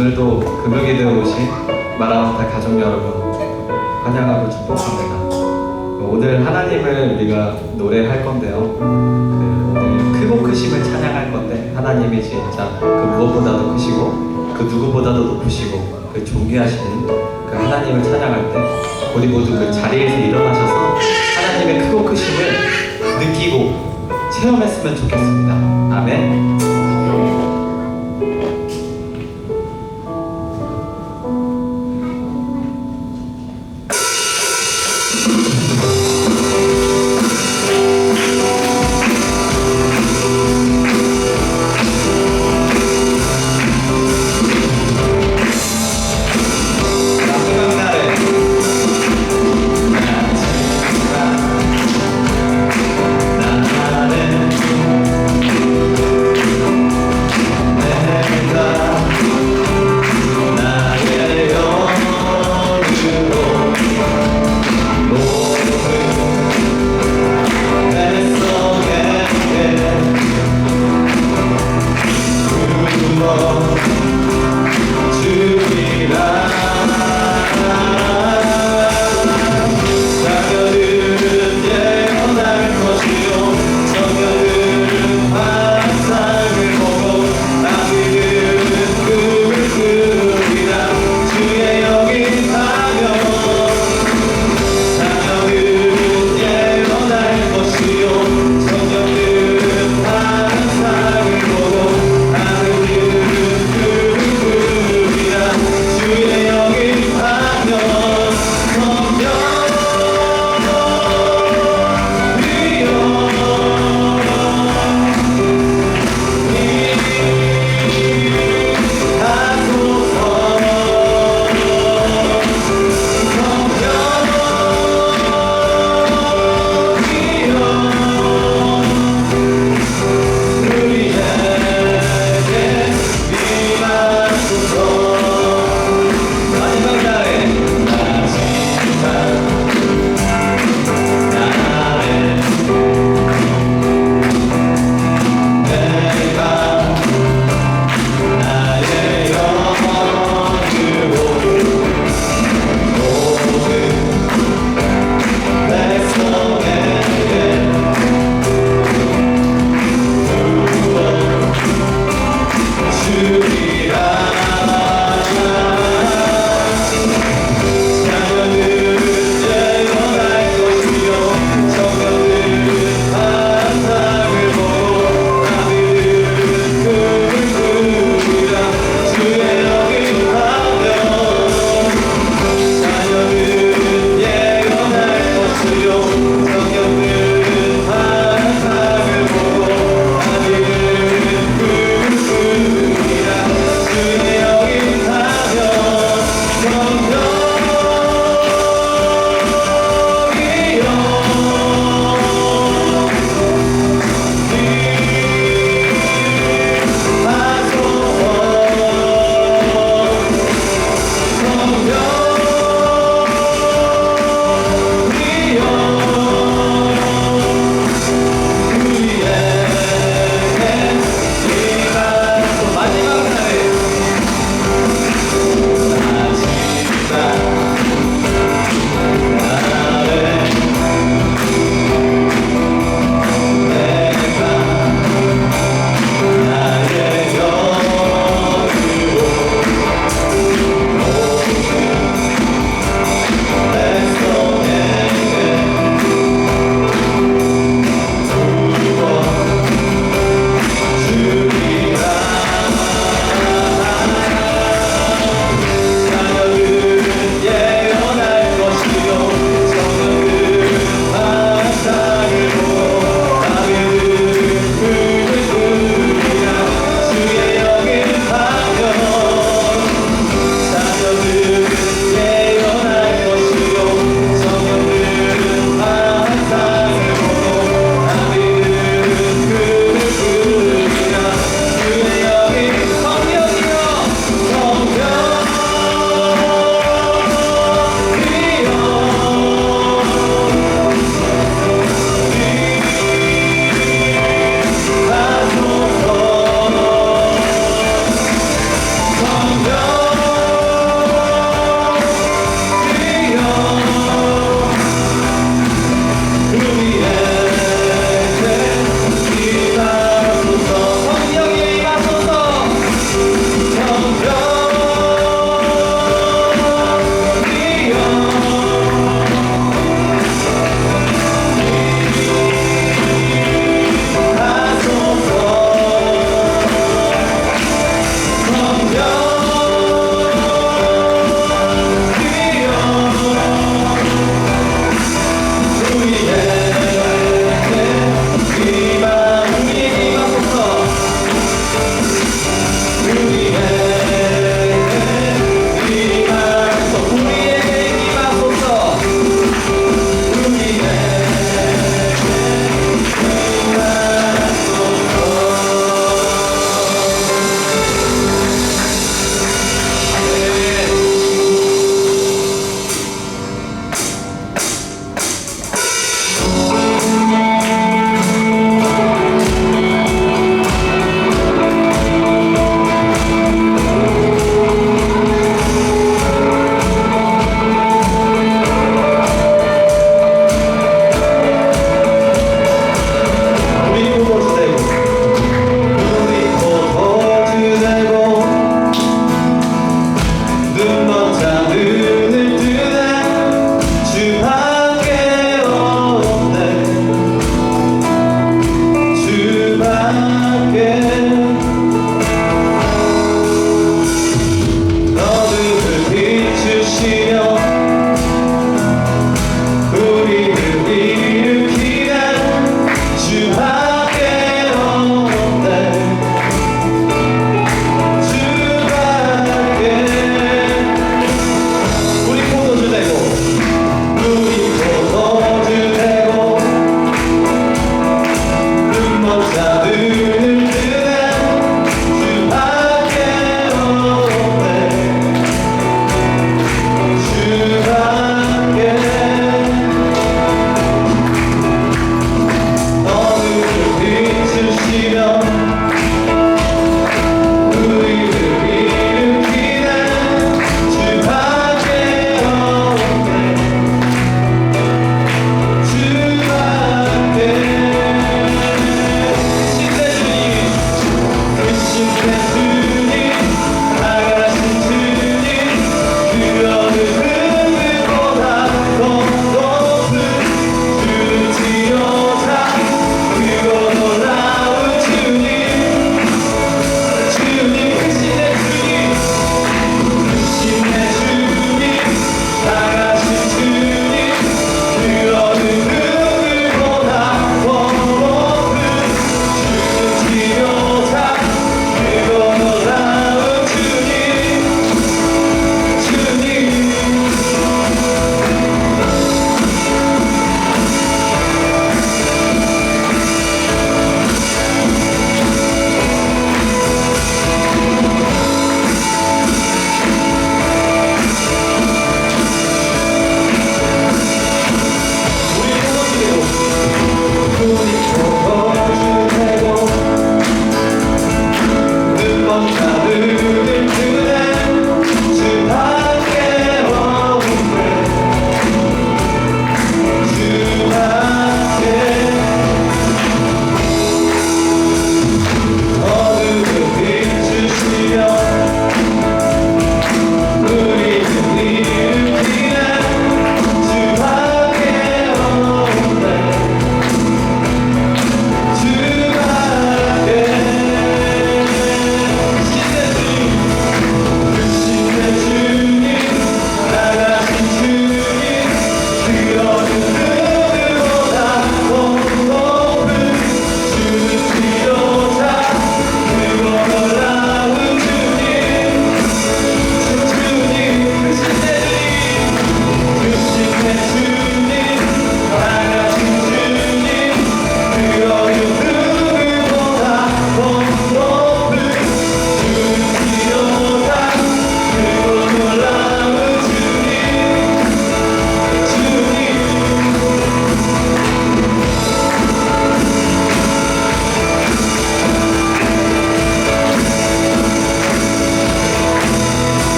오늘도 금요기도에 오신 마라나타 가족 여러분 환영하고 축복합니다. 오늘 하나님을 우리가 노래할 건데요. 오늘 크고 크심을 찬양할 건데 하나님이 진짜 그 무엇보다도 크시고 그 누구보다도 높으시고 그 존귀하시는 그 하나님을 찬양할 때 우리 모두 그 자리에서 일어나셔서 하나님의 크고 크심을 느끼고 체험했으면 좋겠습니다. 아멘.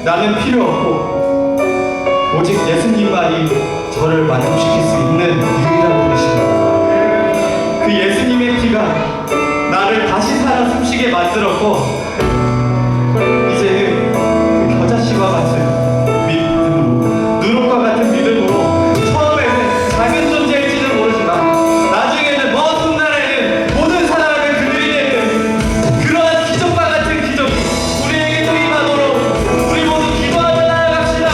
나는 필요 없고 오직 예수님만이 저를 만족시킬 수 있는 유일한 분이십니다. 그 예수님의 피가 나를 다시 살아 숨쉬게 만들었고 이제는 그 겨자씨와 같은 믿음으로 누룩과 같은 믿음으로 처음에는 작은 존재일지는 모르지만 나중에는 먼 훗날에는 모든 사람을 그들이 되는 그러한 기적과 같은 기적이 우리에게도 임하도록 우리 모두 기도하며 나아갑시다.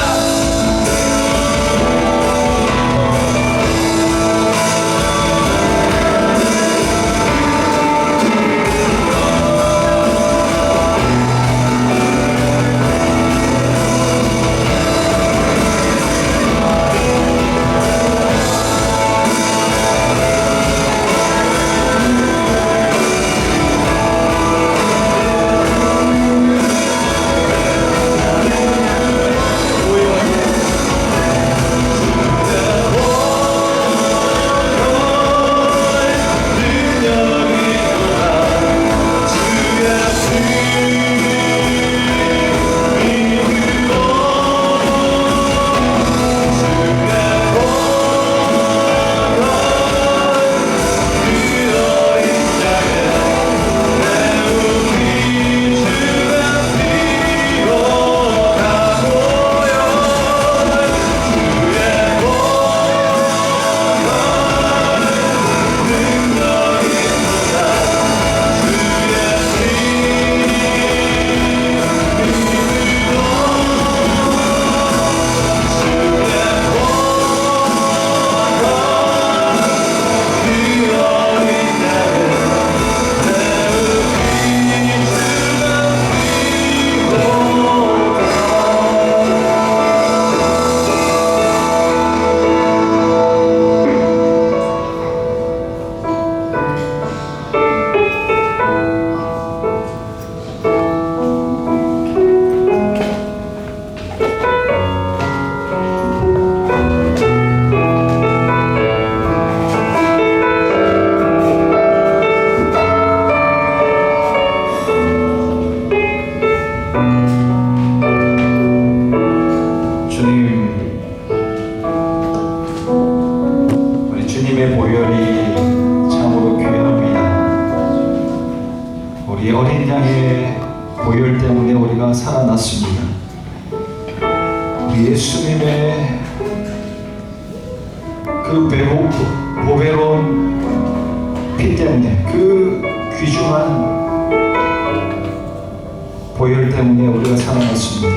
주님의 보혈이 참으로 귀합니다. 우리 어린 양의 보혈 때문에 우리가 살아났습니다. 우리 예수님의 그 보배로운 피 때문에 그 귀중한 보혈 때문에 우리가 살아났습니다.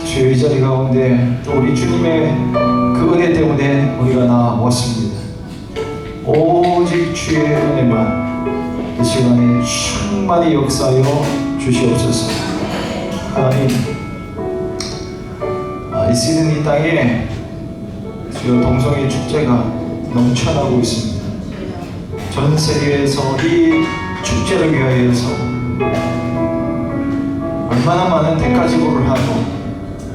주여 이 자리 가운데 또 우리 주님의 그 은혜 때문에 우리가 나왔습니다. 오직 주의 은혜만 이 시간에 충만히 역사하여 주시옵소서. 하나님, 이 시즌 이 땅에 주여 동성애 축제가 넘쳐나고 있습니다. 전 세계에서 이 축제를 위하여서 얼마나 많은 대가 지불을 하고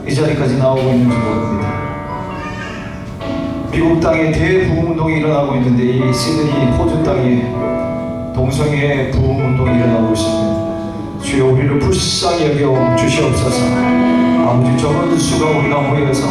이 자리까지 나오고 있는지 모릅니다. 미국 땅에 대부흥운동이 일어나고 있는데 이 시드니 호주 땅에 동성애 부흥운동이 일어나고 있습니다. 주여 우리를 불쌍히 여겨 주시옵소서. 아버지 적은 수가 우리가 모여서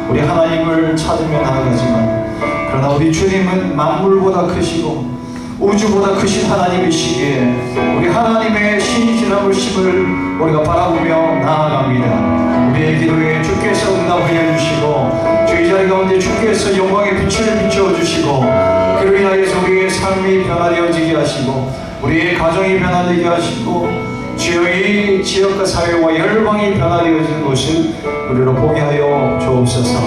우리 하나님을 찾으며 나아가지만 그러나 우리 주님은 만물보다 크시고 우주보다 크신 하나님이시기에 우리 하나님의 신실하심을 우리가 바라보며 나아갑니다. 우리의 기도에 주께서 응답하여 주시고 주 이 자리 가운데 주께서 영광의 빛을 비춰주시고 그를 위하여서 우리의 삶이 변화되어지게 하시고 우리의 가정이 변화되게 하시고 주여 이 지역과 사회와 열방이 변화되어지는 것을 우리로 보게 하여 주옵소서.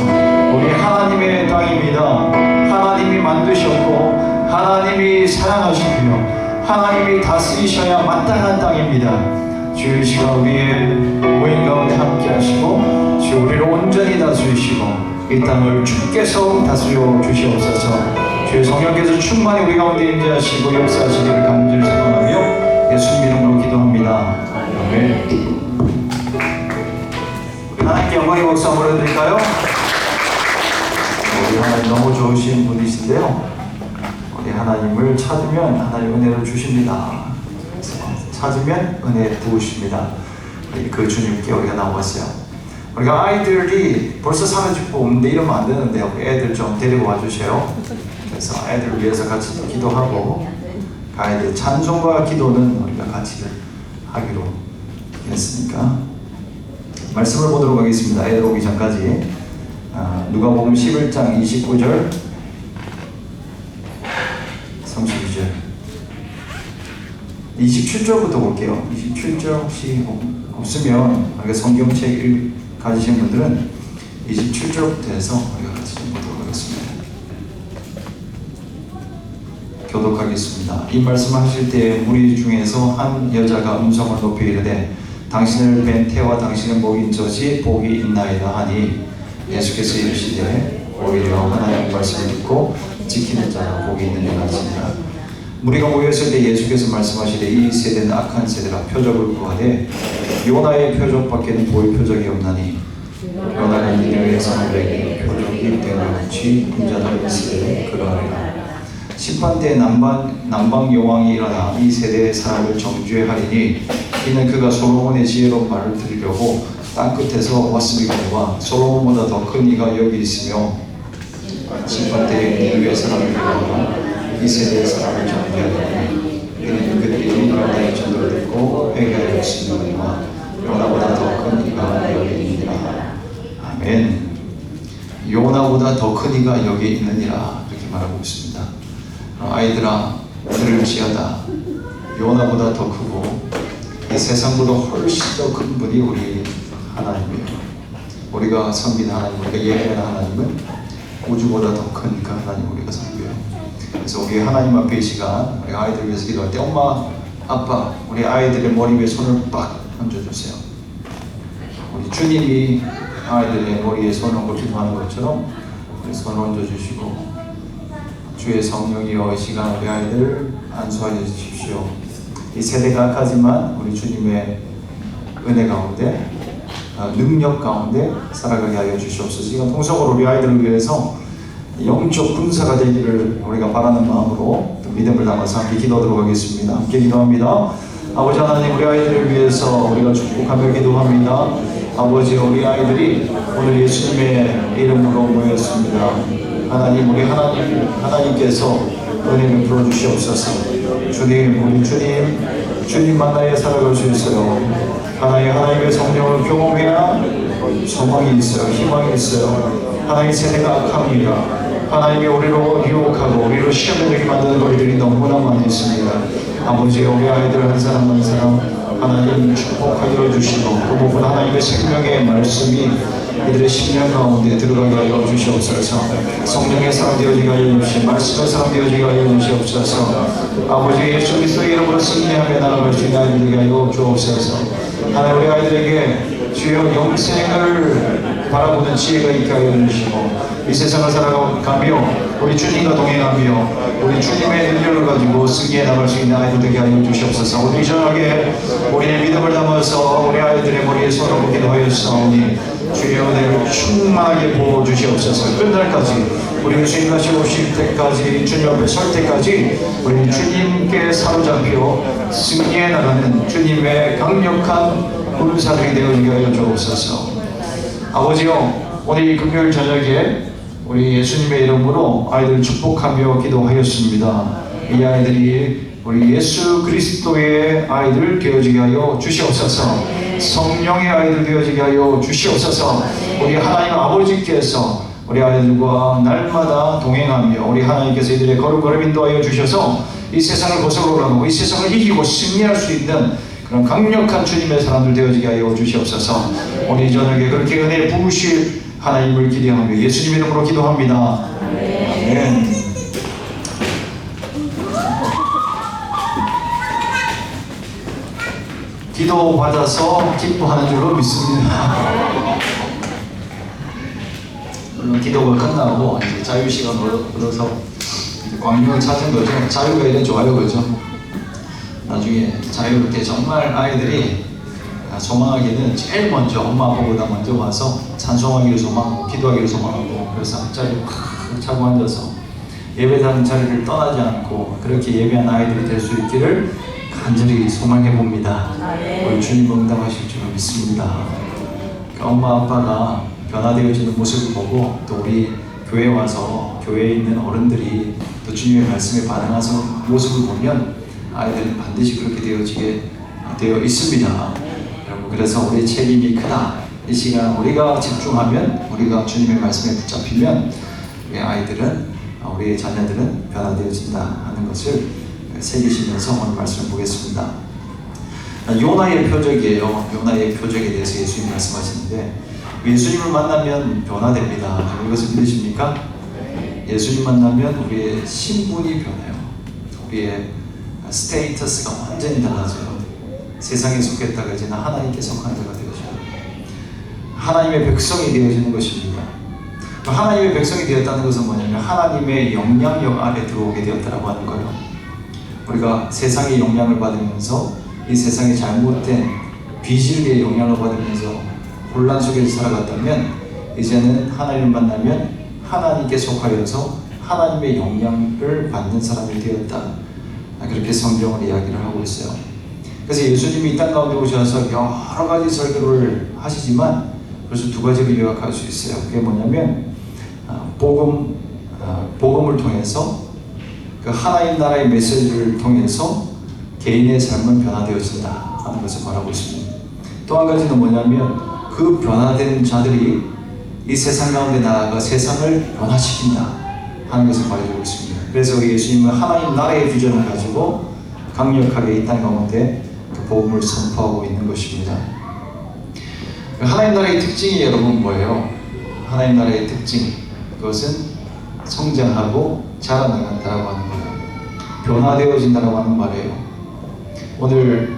우리 하나님의 땅입니다. 하나님이 만드셨고 하나님이 사랑하시며 하나님이 다스리셔야 마땅한 땅입니다. 주의 시간 우리의 모임 가운데 함께 하시고 주 우리를 온전히 다스리시고 이 땅을 주께서 다스려 주시옵소서. 주의 성령께서 충만히 우리 가운데 임재하시고 역사하시기를 간절히 소망하며 예수님 이름으로 기도합니다. 아멘. 우리 하나님께 영광의 박수 한번 보내드릴까요? 우리 하나님 너무 좋으신 분이신데요, 우리 하나님을 찾으면 하나님 은혜를 주십니다. 찾으면 은혜 부으십니다. 그 주님께 우리가 나왔어요. 우리가 아이들이 벌써 사라지고 없는데 이러면 안 되는데요. 애들 좀 데리고 와주세요. 그래서 애들 위해서 같이 기도하고 가야 돼. 찬송과 기도는 우리가 같이 하기로 했으니까 말씀을 보도록 하겠습니다. 애들 오기 전까지 누가복음 11장 29절 32절 27절부터 볼게요. 27절 혹시 없으면 우리가 성경책 가지신 분들은 27절부터 해서 우리가 같이 보도록 하겠습니다. 교독하겠습니다. 이 말씀을 하실 때 무리 중에서 한 여자가 음성을 높여 이르되 당신을 뵌 태와 당신의 목인 젖이 복이 있나이다 하니 예수께서 이르시되 오히려 하나님의 말씀을 듣고 지키는 자가 복이 있느니라 하시니라. 무리가 모였을 때 예수께서 말씀하시되 이 세대는 악한 세대라 표적을 구하되 요나의 표적밖에는 보일 표적이 없나니 요나가 니느웨 사람들에게 표적이 되는지 군자들의 세대에 그러하리라. 심판 때 남방 여왕이 일어나 이 세대의 사람을 정죄하리니 이는 그가 솔로몬의 지혜로운 말을 들으려고 땅끝에서 왔음이거니와 솔로몬보다 더 큰 이가 여기 있으며 심판 때에 니느웨 사람을 일어나 이 세대의 사람을 정죄하리니 이는 그들이 요나의 전도를 듣고 회개하였으니와 요나보다 더 큰 이가 여기 있느니라. 아멘. 요나보다 더 큰 이가 여기 있느니라 이렇게 말하고 있습니다. 아이들아 들을지어다 요나보다 더 크고 이 세상보다 훨씬 더 큰 분이 우리 하나님이에요. 우리가 섬기는 하나님, 우리가 예배하는 하나님은 우주보다 더 큰 그 하나님 우리가 섬겨요. 그래서 우리 하나님 앞에 이 시간 우리 아이들 위해서 기도할 때 엄마, 아빠 우리 아이들의 머리 위에 손을 빡 얹어주세요. 우리 주님이 아이들의 머리에 손을 얹고 기도하는 것처럼 우리 손을 얹어주시고 주의 성령이여 이 시간 우리 아이들 안수하여 주십시오. 이 세대가 악하지만 우리 주님의 은혜 가운데 능력 가운데 살아가게 하여 주시옵소서. 지금 통성으로 우리 아이들을 위해서 영적 군사가 되기를 우리가 바라는 마음으로 믿음을 담아서 함께 기도하도록 하겠습니다. 함께 기도합니다. 아버지 하나님 우리 아이들을 위해서 우리가 축복하며 기도합니다. 아버지 우리 아이들이 오늘 예수님의 이름으로 모였습니다. 하나님 우리 하나님께서 은혜를 풀어주시옵소서. 주님 우리 주님 만나에 살아갈 수 있어요. 하나님의 성령을 경험해야 소망이 있어요. 희망이 있어요. 하나님 세대가 악합니다. 하나님이 우리로 유혹하고 우리로 시험을 되게 만드는 것들이 너무나 많이 있습니다. 아버지 우리 아이들 한 사람 한 사람 하나님 축복하여 주시고 그 부분 하나님의 생명의 말씀이 이들의 심령 가운데 들어가게 하여 주시옵소서. 성령의 사람 되어지게 하여 주시고 말씀의 사람 되어지게 하여 주시옵소서. 아버지 예수 그리스도의 이름으로 승리하며 나아갈 수 있는 아이들에게 하여 주옵소서. 하나님 우리 아이들에게 주여 영생을 바라보는 지혜가 있게 하여 주시고 이 세상을 살아가며 우리 주님과 동행하며 우리 주님의 능력을 가지고 승리해 나갈 수 있는 아이들 되게 하여 주시옵소서. 오늘 이 저녁에 우리의 믿음을 담아서 우리 아이들의 머리에 손을 얹기도 하였사오니 주의 은혜를 충만하게 부어주시옵소서. 끝날까지 우리 주님 다시 오실 때까지 주님 앞에 설 때까지 우리 주님께 사로잡혀 승리해 나가는 주님의 강력한 군사들이 되어지게 하여 주옵소서. 아버지요 오늘 이 금요일 저녁에 우리 예수님의 이름으로 아이들 축복하며 기도하였습니다. 이 아이들이 우리 예수 그리스도의 아이들 되어지게 하여 주시옵소서. 성령의 아이들 되어지게 하여 주시옵소서. 우리 하나님 아버지께서 우리 아이들과 날마다 동행하며 우리 하나님께서 이들의 걸음걸음 인도하여 주셔서 이 세상을 거슬러가고 이 세상을 이기고 승리할 수 있는 그런 강력한 주님의 사람들 되어지게 하여 주시옵소서. 오늘 이 저녁에 그렇게 은혜 부으실 하나님을 기대하며 예수님 이름으로 기도합니다. 아멘. 기도 받아서 기뻐하는 줄로 믿습니다. 물론 기도가 끝나고 이제 자유 시간으로 들어서 광명을 찾은 거죠. 자유가 이런 좋아요, 그죠? 나중에 자유롭게 정말 아이들이 소망하기는 제일 먼저 엄마 아빠보다 먼저 와서 찬송하기를 소망하고 기도하기를 소망하고 그래서 앞자리에 팍 차고 앉아서 예배드리는 자리를 떠나지 않고 그렇게 예배한 아이들이 될 수 있기를 간절히 소망해 봅니다. 우리 주님 응답하실 줄 믿습니다. 엄마 아빠가 변화되어지는 모습을 보고 또 우리 교회에 와서 교회에 있는 어른들이 또 주님의 말씀에 반응해서 모습을 보면 아이들은 반드시 그렇게 되어 있습니다. 여러분, 그래서 우리의 책임이 크다. 이 시간 우리가 집중하면, 우리가 주님의 말씀에 붙잡히면 우리 아이들은, 우리의 자녀들은 변화되어진다 하는 것을 새기시면서 오늘 말씀을 보겠습니다. 요나의 표적이에요. 요나의 표적에 대해서 예수님 말씀하시는데, 예수님을 만나면 변화됩니다. 이것을 믿으십니까? 예수님 만나면 우리의 신분이 변해요. 우리의 스테이터스가 완전히 달라져요. 세상에 속했다가 이제는 하나님께 속한 자가 되어져요. 하나님의 백성이 되어지는 것입니다. 하나님의 백성이 되었다는 것은 뭐냐면 하나님의 영향력 아래 들어오게 되었다고 하는 거예요. 우리가 세상의 영향을 받으면서 이 세상의 잘못된 비진리의 영향을 받으면서 혼란 속에서 살아갔다면, 이제는 하나님을 만나면 하나님께 속하여서 하나님의 영향을 받는 사람이 되었다. 그렇게 성경을 이야기를 하고 있어요. 그래서 예수님이 이 땅 가운데 오셔서 여러 가지 설교를 하시지만 그래서 두 가지를 요약할 수 있어요. 그게 뭐냐면 복음을 통해서, 그 하나님 나라의 메시지를 통해서 개인의 삶은 변화되어진다 하는 것을 말하고 있습니다. 또 한 가지는 뭐냐면 그 변화된 자들이 이 세상 가운데 나아가 세상을 변화시킨다 하는 것을 말해주고 있습니다. 그래서 우리 예수님은 하나님 나라의 비전을 가지고 강력하게 이 땅 가운데 그 복음을 선포하고 있는 것입니다. 하나님 나라의 특징이 여러분 뭐예요? 하나님 나라의 특징, 그것은 성장하고 자라나간다라고 하는 거예요. 변화되어진다라고 하는 말이에요. 오늘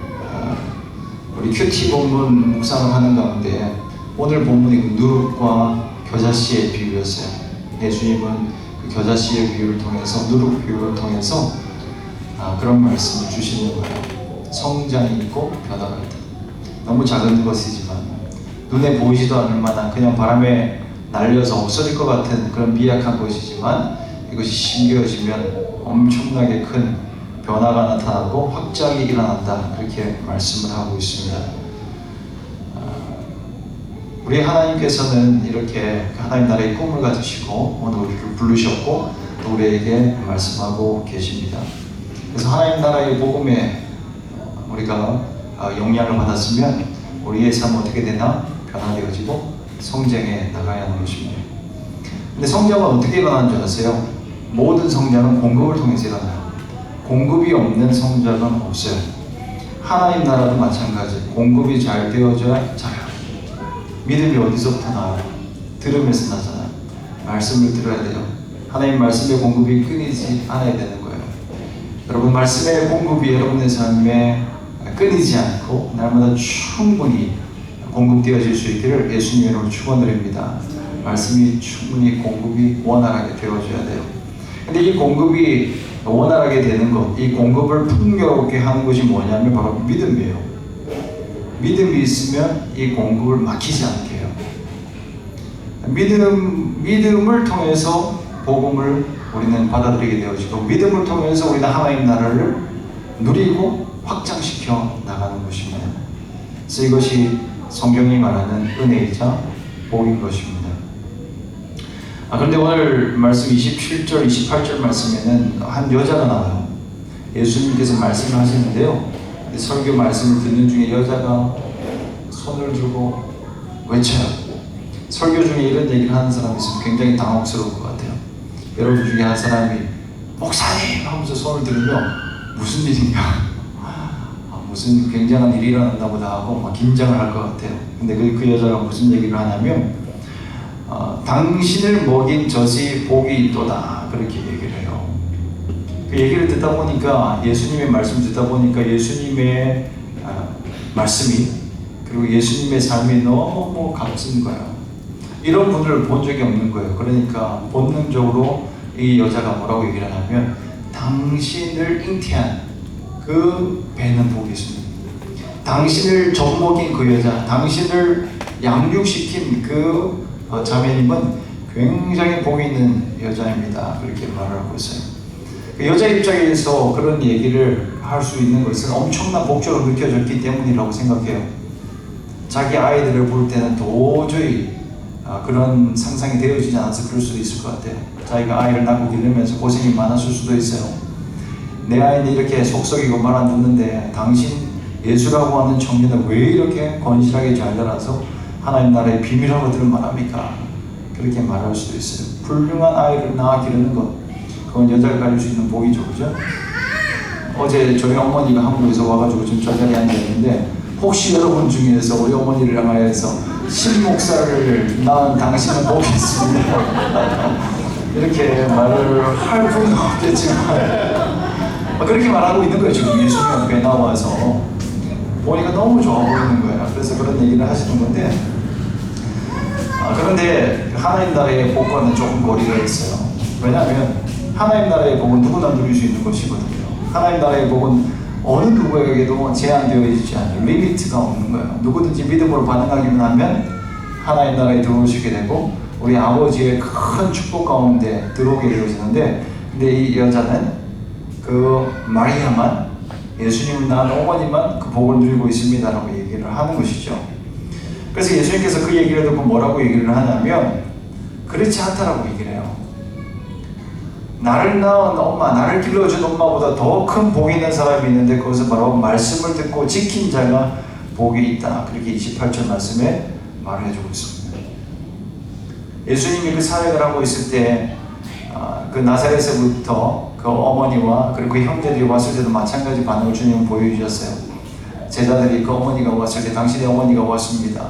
우리 큐티 본문 묵상을 하는 가운데 오늘 본문이 누룩과 겨자씨의 비유였어요. 예수님은 그 겨자씨의 비유를 통해서, 누룩 비유를 통해서 그런 말씀을 주시는 거예요. 성장이 있고 변화가 있다. 너무 작은 것이지만 눈에 보이지도 않을 만한, 그냥 바람에 날려서 없어질 것 같은 그런 미약한 것이지만 이것이 심겨지면 엄청나게 큰 변화가 나타나고 확장이 일어난다. 그렇게 말씀을 하고 있습니다. 우리 하나님께서는 이렇게 하나님 나라의 꿈을 가지시고 오늘 우리를 부르셨고 또 우리에게 말씀하고 계십니다. 그래서 하나님 나라의 복음에 우리가 영향을 받았으면 우리의 삶은 어떻게 되나? 변화되어지고 성장해 나가야 하는 것입니다. 근데 성장은 어떻게 일어나는 줄 아세요? 모든 성장은 공급을 통해서 일어나요. 공급이 없는 성장은 없어요. 하나님 나라도 마찬가지. 공급이 잘 되어져야 자라요. 믿음이 어디서부터 나와요? 들으면서 나잖아요. 말씀을 들어야 돼요. 하나님 말씀의 공급이 끊이지 않아야 되는 거예요. 여러분, 말씀의 공급이 여러분의 삶에 끊이지 않고 날마다 충분히 공급되어질 수 있기를 예수님의 이름으로 축원드립니다. 말씀이 충분히 공급이 원활하게 되어져야 돼요. 근데 이 공급이 원활하게 되는 것, 이 공급을 풍요롭게 하는 것이 뭐냐면 바로 믿음이에요. 믿음이 있으면 이 공급을 막히지 않게 해요. 믿음을 통해서 복음을 우리는 받아들이게 되어지고, 믿음을 통해서 우리는 하나님 나라를 누리고 확장시켜 나가는 것입니다. 그래서 이것이 성경이 말하는 은혜이자 복인 것입니다. 그런데 오늘 말씀 27절, 28절 말씀에는 한 여자가 나와요. 예수님께서 말씀을 하시는데요. 설교 말씀을 듣는 중에 여자가 손을 들고 외쳐요. 설교 중에 이런 얘기를 하는 사람이 있으면 굉장히 당혹스러울 것 같아요. 여러분 중에 한 사람이 목사님 하면서 손을 들으면 무슨 일인가? 무슨 굉장한 일이 일어났나 보다 하고 막 긴장을 할 것 같아요. 근데 그 여자가 무슨 얘기를 하냐면 당신을 먹인 젖이 복이 있도다, 그렇게 얘기를 해요. 그 얘기를 듣다 보니까, 예수님의 말씀을 듣다 보니까 예수님의 말씀이, 그리고 예수님의 삶이 너무 값진 거예요. 이런 분들을 본 적이 없는 거예요. 그러니까 본능적으로 이 여자가 뭐라고 얘기를 하냐면 당신을 잉태한 그 배는 복이 있습니다. 당신을 젖먹인 그 여자, 당신을 양육시킨 그 자매님은 굉장히 복이 있는 여자입니다. 그렇게 말을 하고 있어요. 그 여자 입장에서 그런 얘기를 할 수 있는 것은 엄청난 복적으로 느껴졌기 때문이라고 생각해요. 자기 아이들을 볼 때는 도저히 그런 상상이 되어지지 않아서 그럴 수도 있을 것 같아요. 자기가 아이를 낳고 기르면서 고생이 많았을 수도 있어요. 내 아이는 이렇게 속썩이고 말 안 듣는데 당신 예수라고 하는 청년은 왜 이렇게 건실하게 잘 자라서 하나님 나라의 비밀하고 들은 말합니까? 그렇게 말할 수도 있어요. 훌륭한 아이를 낳아 기르는 것, 그건 여자가 가질 수 있는 복이죠, 그죠? 어제 저희 어머니가 한국에서 와가지고 지금 저 자리에 앉아있는데, 혹시 여러분 중에서 우리 어머니를 향하여서 신목사를 낳은 당신은 복이 있습니다 이렇게 말을 할 분은 없겠지만 그렇게 말하고 있는 거예요. 지금 예수님 앞에 나와서 보니까 너무 좋아 보이는 거예요. 그래서 그런 얘기를 하시는 건데, 그런데 하나님 나라의 복과는 조금 거리가 있어요. 왜냐하면 하나님 나라의 복은 누구나 누릴 수 있는 것이거든요. 하나님 나라의 복은 어느 누구에게도 제한되어 있지 않아요. 리미트가 없는 거예요. 누구든지 믿음으로 반응하기만 하면 하나님 나라에 들어오시게 되고 우리 아버지의 큰 축복 가운데 들어오게 되어지는데, 근데 이 여자는 그 마리아만, 예수님을 낳은 어머니만 그 복을 누리고 있습니다라고 얘기를 하는 것이죠. 그래서 예수님께서 그 얘기를 듣고 뭐라고 얘기를 하냐면, 그렇지 않다라고 얘기를 해요. 나를 낳은 엄마, 나를 길러준 엄마보다 더 큰 복이 있는 사람이 있는데, 그것은 바로 말씀을 듣고 지킨 자가 복이 있다. 그렇게 28절 말씀에 말을 해주고 있습니다. 예수님이 그 사역을 하고 있을 때 그 나사렛에서부터 그 어머니와 그리고 그 형제들이 왔을 때도 마찬가지 반응을 주님은 보여주셨어요. 제자들이 그 어머니가 왔을 때 당신의 어머니가 왔습니다,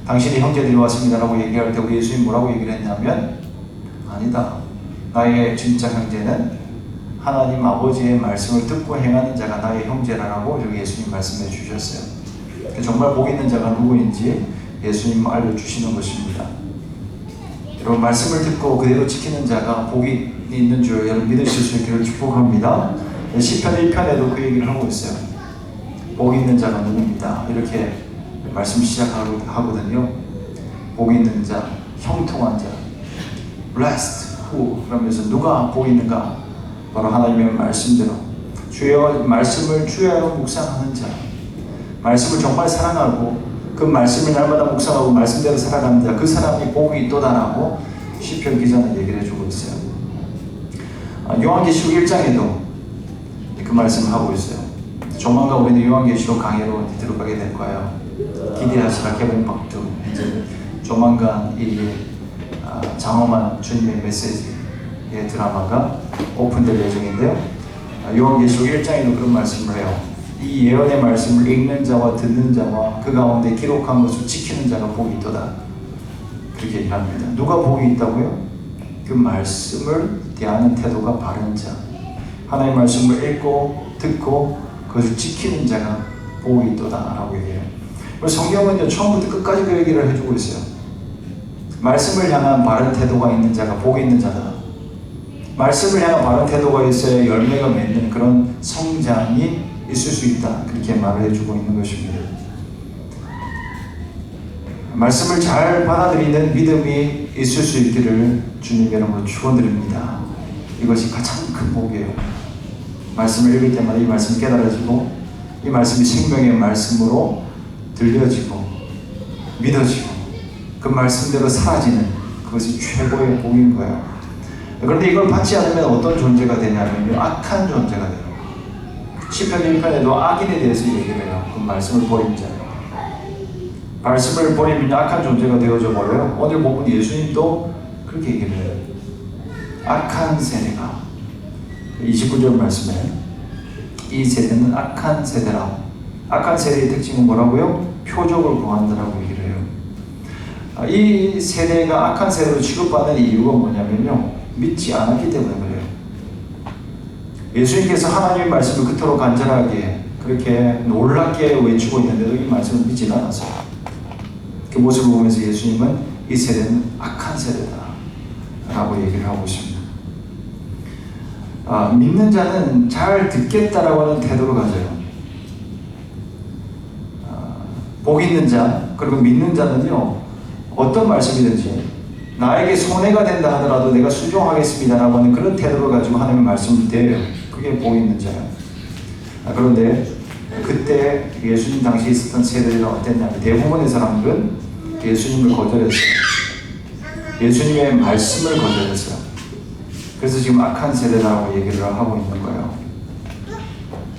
당신의 형제들이 왔습니다 라고 얘기할 때 우리 예수님 뭐라고 얘기를 했냐면, 아니다, 나의 진짜 형제는 하나님 아버지의 말씀을 듣고 행하는 자가 나의 형제라고 여기 예수님 말씀해 주셨어요. 정말 복 있는 자가 누구인지 예수님 알려주시는 것입니다. 여러분, 말씀을 듣고 그대로 지키는 자가 복이 있는 줄 여러분 믿으실 수 있기를 축복합니다. 시편 1편에도 그 얘기를 하고 있어요. 복 있는 자가 누구입니다, 이렇게 말씀 시작하거든요. 복 있는 자, 형통한 자, blessed who, 그러면서 누가 복 있는가? 바로 하나님의 말씀대로 주의 말씀을 주야로 묵상하는 자, 말씀을 정말 사랑하고 그 말씀을 날마다 묵상하고 말씀대로 살아가는 자, 그 사람이 복이 있도다라고 시편 기자는 얘기를 해주고 있어요. 요한계시록 1장에도 그 말씀을 하고 있어요. 조만간 우리는 요한계시록 강의로 들어가게 될 거예요. 기대하시라 개봉박두. 이제 조만간 이 장엄한 주님의 메시지의 드라마가 오픈될 예정인데요. 요한계시록 1장에도 그런 말씀을 해요. 이 예언의 말씀을 읽는 자와 듣는 자와 그 가운데 기록한 것을 지키는 자가 복이 있도다, 그렇게 얘기합니다. 누가 복이 있다고요? 그 말씀을 대하는 태도가 바른 자, 하나님의 말씀을 읽고 듣고 그것을 지키는 자가 복이 있도다 라고 얘기해요. 성경은 처음부터 끝까지 그 얘기를 해주고 있어요. 말씀을 향한 바른 태도가 있는 자가 복이 있는 자다. 말씀을 향한 바른 태도가 있어야 열매가 맺는 그런 성장이 있을 수 있다, 그렇게 말을 해주고 있는 것입니다. 말씀을 잘 받아들이는 믿음이 있을 수 있기를 주님 여러분으로 축원드립니다. 이것이 가장 큰 복이에요. 말씀을 읽을 때마다 이 말씀이 깨달아지고 이 말씀이 생명의 말씀으로 들려지고 믿어지고 그 말씀대로 사라지는, 그것이 최고의 복인 거예요. 그런데 이걸 받지 않으면 어떤 존재가 되냐면요, 악한 존재가 돼요. 시편 1편에도 악인에 대해서 얘기를 해요. 그 말씀을 버린 자, 말씀을 버리면 악한 존재가 되어져 버려요. 오늘 보면 예수님도 그렇게 얘기를 해요. 악한 세대가, 29절 말씀에 이 세대는 악한 세대라. 악한 세대의 특징은 뭐라고요? 표적을 구한다라고 얘기를 해요. 이 세대가 악한 세대로 취급받는 이유가 뭐냐면요, 믿지 않았기 때문에 그래요. 예수님께서 하나님의 말씀을 그토록 간절하게 그렇게 놀랍게 외치고 있는데도 이 말씀을 믿지 않았어요. 그 모습을 보면서 예수님은 이 세대는 악한 세대다 라고 얘기를 하고 있습니다. 믿는 자는 잘 듣겠다라고 하는 태도를 가져요. 복 있는 자, 그리고 믿는 자는요, 어떤 말씀이든지 나에게 손해가 된다 하더라도 내가 수종하겠습니다 라고 하는 그런 태도를 가지고 하나님의 말씀을 대해요. 그게 복이 있는 자야. 그런데 그때 예수님 당시에 있었던 세대들은 어땠냐면 대부분의 사람들은 예수님을 거절했어요. 예수님의 말씀을 거절했어요. 그래서 지금 악한 세대라고 얘기를 하고 있는 거예요.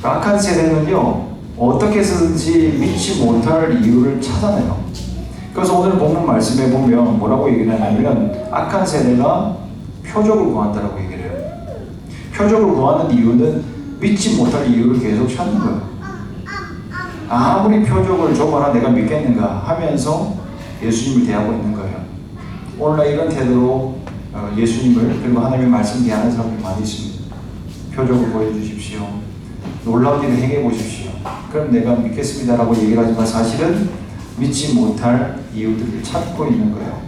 그 악한 세대는요, 어떻게 해서든지 믿지 못할 이유를 찾아내요. 그래서 오늘 본문 말씀에 보면 뭐라고 얘기를 하냐면 악한 세대가 표적을 구한다라고 얘기를 해요. 표적을 구하는 이유는 믿지 못할 이유를 계속 찾는 거예요. 아무리 표적을 줘봐라 내가 믿겠는가 하면서 예수님을 대하고 있는 거예요. 오늘날 이런 태도로 예수님을 그리고 하나님의 말씀 대하는 사람들이 많이 있습니다. 표적을 보여주십시오. 놀라운 일을 행해 보십시오. 그럼 내가 믿겠습니다라고 얘기를 하지만 사실은 믿지 못할 이유들을 찾고 있는 거예요.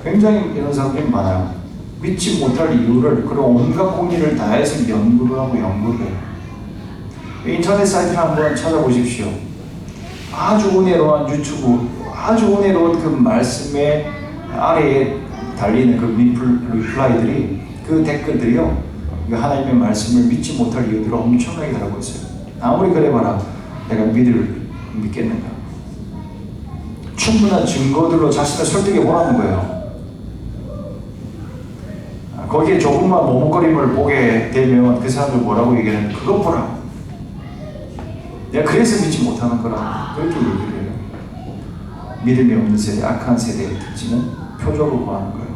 굉장히 이런 사람들이 많아요. 믿지 못할 이유를 그런 온갖 공리를 다해서 연구를 하고 연구를 해요. 인터넷 사이트를 한번 찾아보십시오. 아주 은혜로운 유튜브, 아주 은혜로운 그 말씀의 아래에 달리는 그 리플라이들이, 그 댓글들이요, 하나님의 말씀을 믿지 못할 이유들을 엄청나게 달고 있어요. 아무리 그래봐라 내가 믿겠는가. 충분한 증거들로 자신을 설득해 보라는 거예요. 거기에 조금만 머뭇거림을 보게 되면 그 사람들 뭐라고 얘기하는, 그것 보라, 내가 그래서 믿지 못하는 거라, 그렇게 얘기를 해요. 믿음이 없는 세대, 악한 세대의 특징은 표적을 구하는 거예요.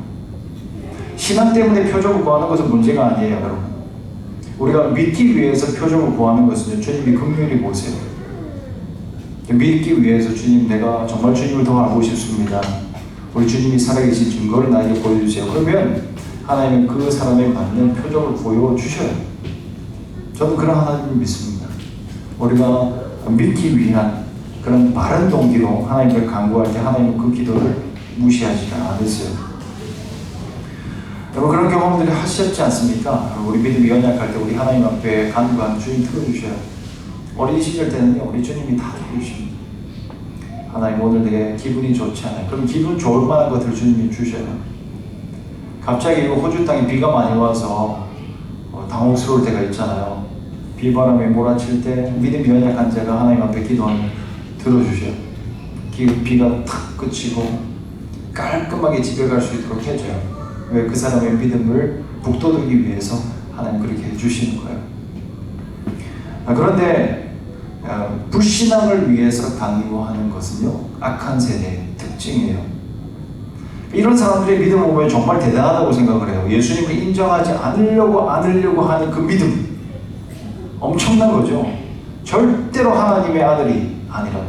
신앙 때문에 표적을 구하는 것은 문제가 아니에요, 여러분. 우리가 믿기 위해서 표적을 구하는 것은 주님이 긍휼히 보세요. 믿기 위해서 주님, 내가 정말 주님을 더 알고 싶습니다. 우리 주님이 살아계신 증거를 나에게 보여주세요. 그러면 하나님은 그 사람에 맞는 표적을 보여주셔요. 저는 그런 하나님을 믿습니다. 우리가 믿기 위한 그런 바른 동기로 하나님을 간구할 때 하나님은 그 기도를 무시하지 않으세요. 여러분, 그런 경험들이 하셨지 않습니까? 우리 믿음이 연약할 때 우리 하나님 앞에 간구하는 주님 들어주셔요. 어린 시절 때는요, 우리 주님이 다 들어주십니다. 하나님, 오늘 되게 기분이 좋지 않아요. 그럼 기분 좋을 만한 것들을 주님이 주셔요. 갑자기 호주 땅에 비가 많이 와서 당혹스러울 때가 있잖아요. 비바람에 몰아칠 때 믿음이 연약한 자가 하나님 앞에 기도하면 들어주셔요. 비가 탁 그치고 깔끔하게 집에 갈 수 있도록 해줘요. 왜? 그 사람의 믿음을 북돋우기 위해서 하나님 그렇게 해주시는 거예요. 그런데 불신앙을 위해서 강요하는 것은요, 악한 세대의 특징이에요. 이런 사람들의 믿음을 보면 정말 대단하다고 생각을 해요. 예수님을 인정하지 않으려고 하는 그 믿음, 엄청난 거죠. 절대로 하나님의 아들이 아니라고,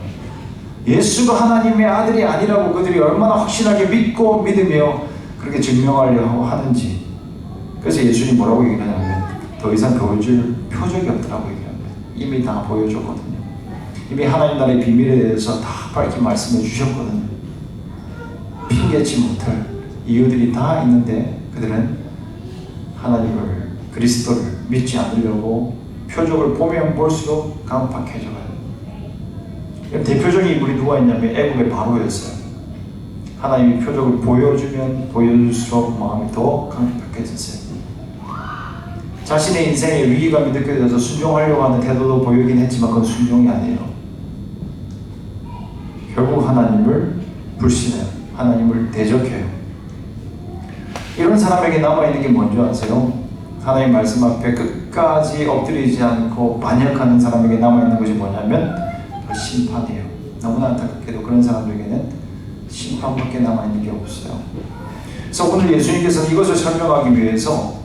예수가 하나님의 아들이 아니라고 그들이 얼마나 확실하게 믿고 믿으며 그렇게 증명하려고 하는지. 그래서 예수님이 뭐라고 얘기하냐면 더 이상 보여줄 표적이 없더라고 얘기합니다. 이미 다 보여줬거든요. 이미 하나님 나라의 비밀에 대해서 다 밝히 말씀해 주셨거든요. 핑계치 못할 이유들이 다 있는데 그들은 하나님을, 그리스도를 믿지 않으려고 표적을 보면 볼수록 강팍해져가요. 대표적인 인물이 누가 있냐면 애굽의 바로였어요. 하나님이 표적을 보여주면 보여줄수록 마음이 더 강팍해졌어요. 자신의 인생에 위기감이 느껴져서 순종하려고 하는 태도도 보이긴 했지만 그건 순종이 아니에요. 결국 하나님을 불신해요. 하나님을 대적해요. 이런 사람에게 남아있는 게 뭔지 아세요? 하나님 말씀 앞에 끝까지 엎드리지 않고 반역하는 사람에게 남아있는 것이 뭐냐면 심판이에요. 너무나 안타깝게도 그런 사람들에게는 심판밖에 남아있는 게 없어요. 그래서 오늘 예수님께서는 이것을 설명하기 위해서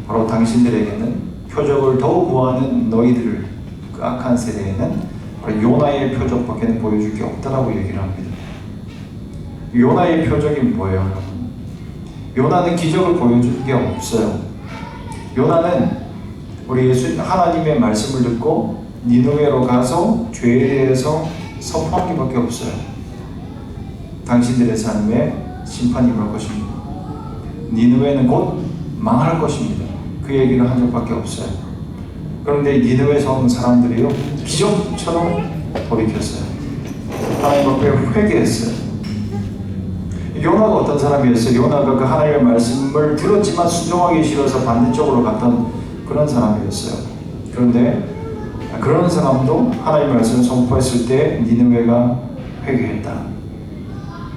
바로 당신들에게는 표적을 더 구하는 너희들을, 그 악한 세대에는 바로 요나의 표적밖에 보여줄 게 없다라고 얘기를 합니다. 요나의 표적이 뭐예요, 여러분? 요나는 기적을 보여줄 게 없어요. 요나는 우리 예수 하나님의 말씀을 듣고 니느웨로 가서 죄에 대해서 선포한 게밖에 없어요. 당신들의 삶에 심판이 임할 것입니다. 니느웨는 곧 망할 것입니다. 그 얘기를 한 적밖에 없어요. 그런데 니느웨에 온 사람들이요, 기적처럼 돌이켰어요. 하나님 앞에 회개했어요. 요나가 어떤 사람이었어요? 요나가 그 하나님의 말씀을 들었지만 순종하기 싫어서 반대쪽으로 갔던 그런 사람이었어요. 그런데 그런 사람도 하나님의 말씀을 선포했을 때 니느웨가 회개했다.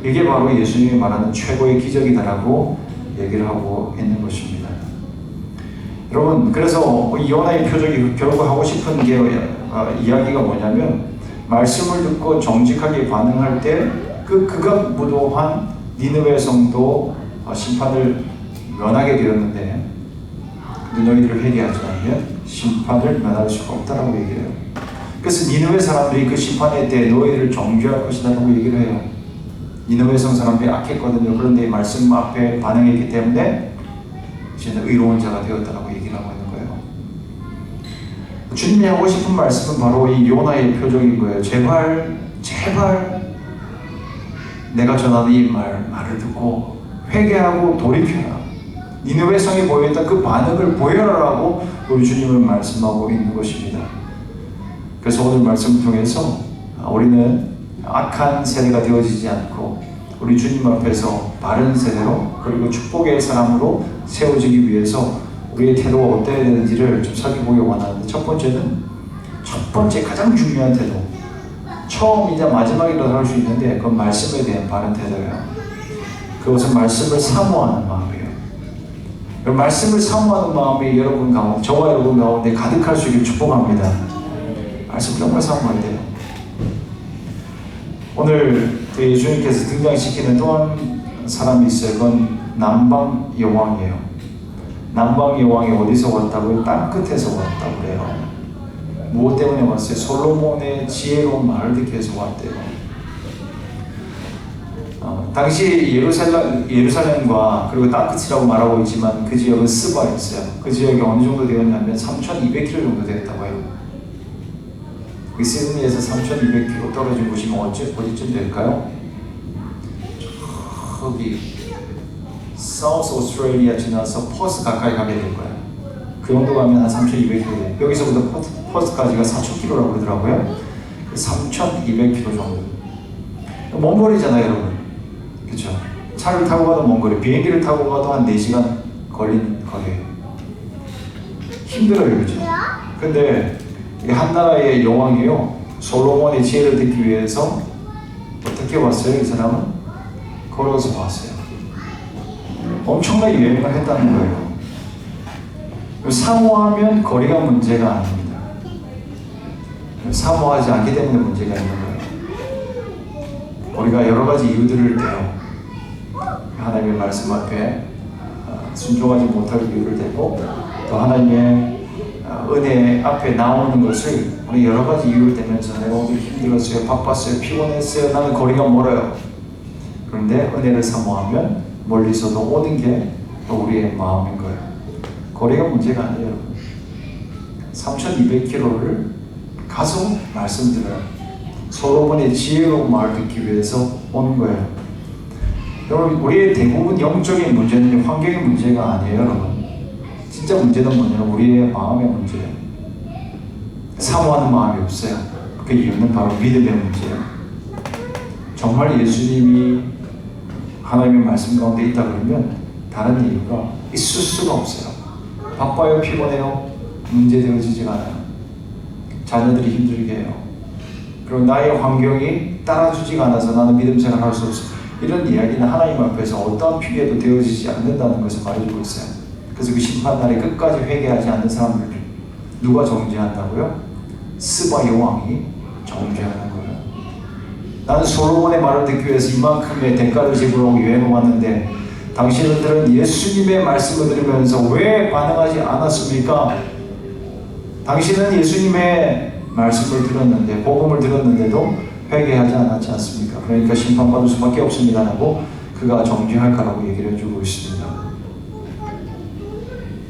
이게 바로 예수님이 말하는 최고의 기적이다라고 얘기를 하고 있는 것입니다. 여러분, 그래서 이 요나의 표적이 결국 하고 싶은 게 이야기가 뭐냐면, 말씀을 듣고 정직하게 반응할 때 극악무도한 니느웨 성도 심판을 면하게 되었는데, 너희들을 회개하지 않으면 심판을 면할 수가 없다라고 얘기해요. 그래서 니느웨 사람들이 그 심판의 때 너희를 정죄할 것이라고 얘기를 해요. 니느웨 성 사람들이 악했거든요. 그런데 이 말씀 앞에 반응했기 때문에 이제는 의로운 자가 되었다라고 얘기를 하고 있는 거예요. 주님이 하고 싶은 말씀은 바로 이 요나의 표적인 거예요. 제발 내가 전하는 이 말을 듣고 회개하고 돌이켜라. 니느웨 성이 보였던 그 반응을 보여라라고 우리 주님은 말씀하고 있는 것입니다. 그래서 오늘 말씀을 통해서 우리는 악한 세대가 되어지지 않고 우리 주님 앞에서 바른 세대로 그리고 축복의 사람으로 세워지기 위해서 우리의 태도가 어때야 되는지를 좀 살펴보기 원하는데, 첫 번째 가장 중요한 태도, 처음이자 마지막이라고 할 수 있는데 그건 말씀에 대한 바른 태도예요. 그것은 말씀을 사모하는 마음이에요. 말씀을 사모하는 마음이 여러분 가운데, 저와 여러분 가운데 가득할 수 있기를 축복합니다. 말씀 정말 사모해야 돼요. 오늘 예수님께서 등장시키는 또 한 사람이 있어요. 그건 남방 여왕이에요. 남방 여왕이 어디서 왔다고요? 땅 끝에서 왔다고 그래요. 무엇 때문에 왔어요? 솔로몬의 지혜로운 말을 듣기 위해서 왔대요. 당시 예루살렘과 그리고 땅끝이라고 말하고 있지만 그 지역은 스바였어요. 그 지역이 어느 정도 되었냐면 3,200km 정도 되었다고 해요. 그 시드니에서 3,200km 떨어진 곳이 어디쯤 될까요? 저기 사우스 오스트레일리아 지나서 퍼스 가까이 가게 될 거예요. 그 정도 가면 한 3,200km 돼요. 여기서부터 퍼스까지가 4,000km라고 그러더라고요. 3,200km 정도. 먼 거리잖아요, 여러분. 그렇죠? 차를 타고 가도 먼 거리, 비행기를 타고 가도 한 4시간 걸린 거리예요. 힘들어요, 그렇죠? 근데 한 나라의 여왕이요, 솔로몬의 지혜를 듣기 위해서 어떻게 왔어요? 이 사람은 걸어서 왔어요. 엄청나게 여행을 했다는 거예요. 사모하면 거리가 문제가 아닙니다. 사모하지 않기 때문에 문제가 있는 거예요. 우리가 여러 가지 이유들을 대요. 하나님의 말씀 앞에 순종하지 못할 이유를 대고, 또 하나님의 은혜 앞에 나오는 것을 우리 여러 가지 이유를 대면서 내가 오늘 힘들었어요, 바빴어요, 피곤했어요, 나는 거리가 멀어요. 그런데 은혜를 사모하면 멀리서도 오는 게 또 우리의 마음인 거예요. 거리가 문제가 아니에요. 3,200km를 가서 말씀 들어요. 솔로몬의 지혜로운 말을 듣기 위해서 오는 거예요. 여러분, 우리의 대부분 영적인 문제는 환경의 문제가 아니에요, 여러분. 진짜 문제는 뭐냐면 우리의 마음의 문제예요. 사모하는 마음이 없어요. 그 이유는 바로 믿음의 문제예요. 정말 예수님이 하나님의 말씀 가운데 있다 그러면 다른 이유가 있을 수가 없어요. 바빠요, 피곤해요, 문제 되어지지가 않아요. 자녀들이 힘들게 해요. 그리고 나의 환경이 따라주지가 않아서 나는 믿음 생활할 수 없어. 이런 이야기는 하나님 앞에서 어떠한 피해도 되어지지 않는다는 것을 말해주고 있어요. 그래서 그 심판날에 끝까지 회개하지 않는 사람들 누가 정죄한다고요? 스바 여왕이 정죄하는 거예요. 나는 솔로몬의 말을 듣기 위해서 이만큼의 대가를 지불하고 여행을 왔는데 당신들은 예수님의 말씀을 들으면서 왜 반응하지 않았습니까? 당신은 예수님의 말씀을 들었는데, 복음을 들었는데도 회개하지 않았지 않습니까? 그러니까 심판받을 수밖에 없습니다라고 그가 정죄할 거라고 얘기를 해주고 있습니다.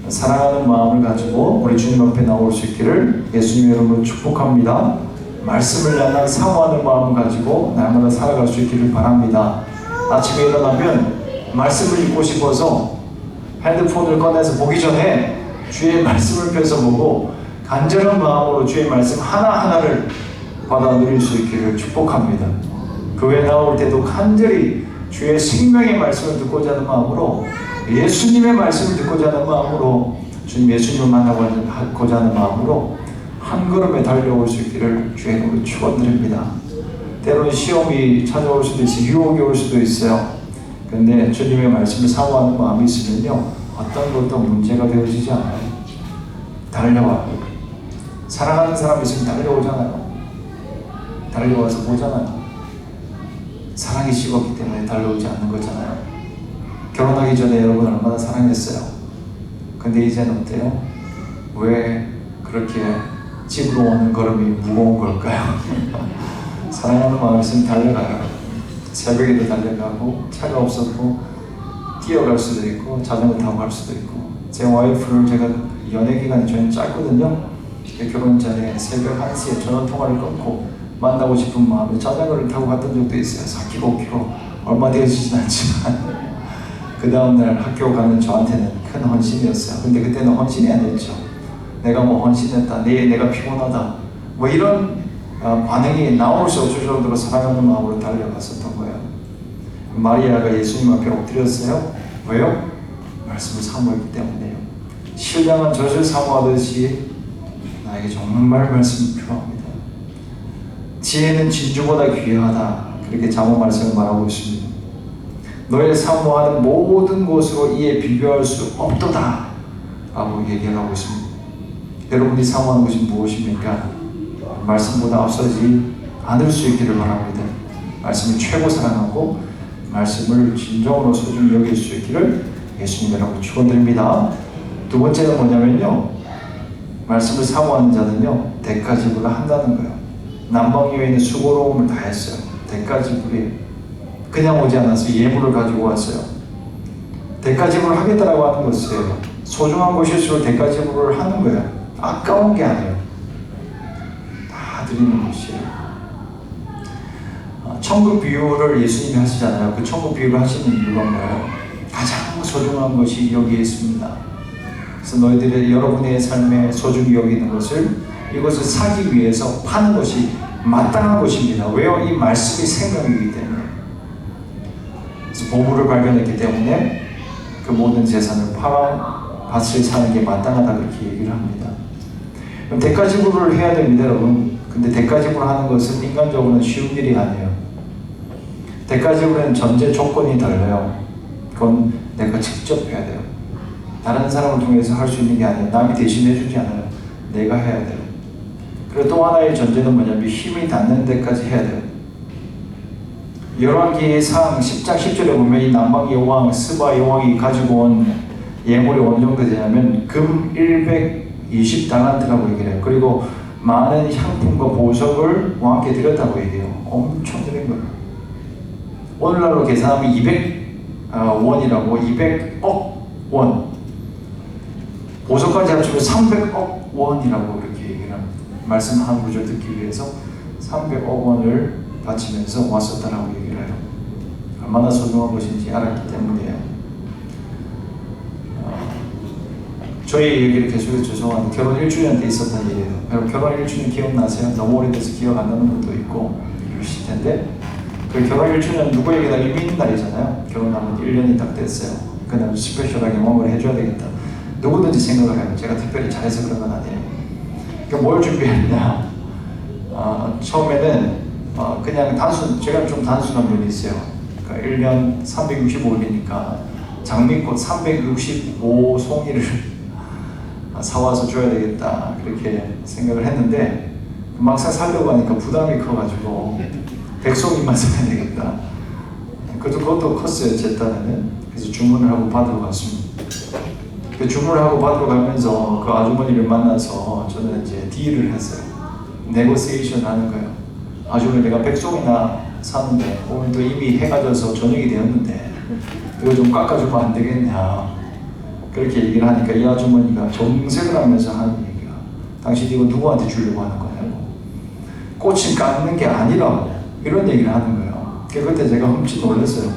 사랑하는 마음을 가지고 우리 주님 앞에 나올 수 있기를 예수님의 이름으로 축복합니다. 말씀을 향한 사모하는 마음을 가지고 날마다 살아갈 수 있기를 바랍니다. 아침에 일어나면 말씀을 읽고 싶어서 핸드폰을 꺼내서 보기 전에 주의 말씀을 펴서 보고 간절한 마음으로 주의 말씀 하나하나를 받아 누릴 수 있기를 축복합니다. 교회 나올 때도 간절히 주의 생명의 말씀을 듣고자 하는 마음으로, 예수님의 말씀을 듣고자 하는 마음으로 주님 예수님을 만나고자 하는 마음으로 한 걸음에 달려올 수 있기를 주의 이름으로 축원드립니다. 때로는 시험이 찾아올 수도 있어요. 유혹이 올 수도 있어요. 그런데 주님의 말씀을 사모하는 마음이 있으면요, 어떤 것도 문제가 되어지지 않아요. 달려와요. 사랑하는 사람이 있으면 달려오잖아요. 달려와서 보잖아요. 사랑이 식었기 때문에 달려오지 않는 거잖아요. 결혼하기 전에 여러분 얼마나 사랑했어요. 근데 이제는 어때요? 왜 그렇게 집으로 오는 걸음이 무거운 걸까요? 사랑하는 마음이 있으면 달려가요. 새벽에도 달려가고, 차가 없어도 뛰어갈 수도 있고, 자전거 타고 갈 수도 있고. 제 와이프를 제가 연애 기간이 좀 짧거든요. 결혼 전에 새벽 1시에 전화 통화를 끊고 만나고 싶은 마음에 자전거를 타고 갔던 적도 있어요. 4km, 5km. 얼마 되어지진 않지만 그 다음날 학교 가는 저한테는 큰 헌신이었어요. 근데 그때는 헌신이 아니었죠. 내가 뭐 헌신했다, 내가 피곤하다, 뭐 이런 반응이 나올 수 없을 정도로 사랑하는 마음으로 달려갔었던 거예요. 마리아가 예수님 앞에 엎드렸어요. 왜요? 말씀을 사모했기 때문에요. 신령한 젖을 사모하듯이 나에게 정말 말씀이 필요합니다. 지혜는 진주보다 귀하다. 그렇게 잠언 말씀을 말하고 있습니다. 너의 사모하는 모든 것으로 이에 비교할 수 없도다 라고 얘기하고 있습니다. 여러분이 사모하는 것이 무엇입니까? 말씀보다 앞서지 않을 수 있기를 바랍니다. 말씀을 최고 사랑하고 말씀을 진정으로 소중히 여길 수 있기를 예수님 여러분 축원드립니다. 두 번째는 뭐냐면요, 말씀을 사모하는 자는요 대가지불을 한다는 거예요. 남방 여인은 수고로움을 다했어요. 대가지불이에요. 그냥 오지 않아서 예물을 가지고 왔어요. 대가지불을 하겠다라고 하는 것이에요. 소중한 것일수록 대가지불을 하는 거예요. 아까운 게 아니에요. 다 드리는 것이에요. 천국 비유를 예수님이 하시잖아요. 그 천국 비유를 하시는 이유가 뭐예요? 가장 소중한 것이 여기에 있습니다. 그래서 너희들의 여러분의 삶에 소중히 여기는 것을, 이것을 사기 위해서 파는 것이 마땅한 것입니다. 왜요? 이 말씀이 생명이기 때문에. 그래서 보물을 발견했기 때문에 그 모든 재산을 팔아 밭을 사는 게 마땅하다, 그렇게 얘기를 합니다. 그럼 대가지불을 해야 됩니다, 여러분. 근데 대가지불을 하는 것은 인간적으로는 쉬운 일이 아니에요. 대가지불에는 전제 조건이 달라요. 그건 내가 직접 해야 돼요. 다른 사람을 통해서 할 수 있는 게 아니에요. 남이 대신해 주지 않아요. 내가 해야 돼요. 그리고 또 하나의 전제는 뭐냐면 힘이 닿는 데까지 해야 돼요. 열왕기상 10장 10절에 보면 이 남방 여왕 스바 여왕이 가지고 온 예물이 어느 정도 되냐면 금 120달란트라고 얘기를 해요. 그리고 많은 향품과 보석을 왕께 드렸다고 얘기해요. 엄청 드린 거예요. 오늘날로 계산하면 200원이라고 200억 원, 보석까지 합치면 300억 원이라고 이렇게 얘기를 합니다. 말씀 한 구절 듣기 위해서 300억 원을 바치면서 왔었다라고 얘기를 해요. 얼마나 소중한 것인지 알았기 때문이에요. 저희 얘기를 계속해서 죄송한데 결혼 1주년 때 있었던 일이에요. 여러분 결혼 1주년 기억나세요? 너무 오래돼서 기억 안 나는 분도 있고 이러실 텐데, 그 결혼 1주년 누구에게나 의미 있는 날이잖아요. 결혼하면 1년이 딱 됐어요. 그날 스페셜하게 뭔가를 해줘야 되겠다. 누구든지 생각을 해요. 제가 특별히 잘해서 그런 건 아니에요. 그러니까 뭘 준비했냐? 처음에는 그냥 제가 좀 단순한 면이 있어요. 그러니까 1년 365일이니까 장미꽃 365송이를 사와서 줘야 되겠다, 그렇게 생각을 했는데 막상 살려고 하니까 부담이 커가지고 100송이만 사야 되겠다. 그것도 컸어요, 제 딴에는. 그래서 주문을 하고 받으러 갔습니다. 그 주문을 하고 받으러 가면서 그 아주머니를 만나서 저는 이제 딜을 했어요. 네고시에이션 하는 거예요. 아주머니, 내가 100송이나 샀는데 오늘 또 이미 해가 져서 저녁이 되었는데 이거 좀 깎아주면 안 되겠냐, 그렇게 얘기를 하니까 이 아주머니가 정색을 하면서 하는 얘기가, 당신 이거 누구한테 주려고 하는 거냐고, 꽃은 깎는 게 아니라고, 이런 얘기를 하는 거예요. 그때 제가 흠칫 놀랐어요.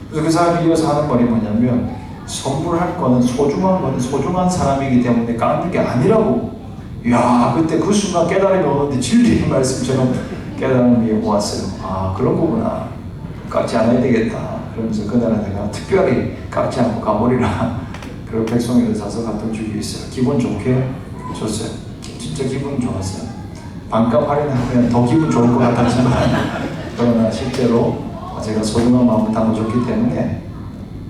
그래서 그 사람이 이어서 하는 말이 뭐냐면, 선물할 거는 소중한 사람이기 때문에 깎는 게 아니라고. 이야, 그때 그 순간 깨달음이 오는데 진리의 말씀처럼 깨달음이 왔어요. 아, 그런 거구나. 깎지 않아야 되겠다. 그러면서 그날은 내가 특별히 깎지 않고 가버리라, 그리고 백송이를 사서 갖다 주기 위해서 기분 좋게 줬어요. 진짜 기분 좋았어요. 반값 할인하면 더 기분 좋을 것 같았지만 그러나 실제로 제가 소중한 마음을 담아줬기 때문에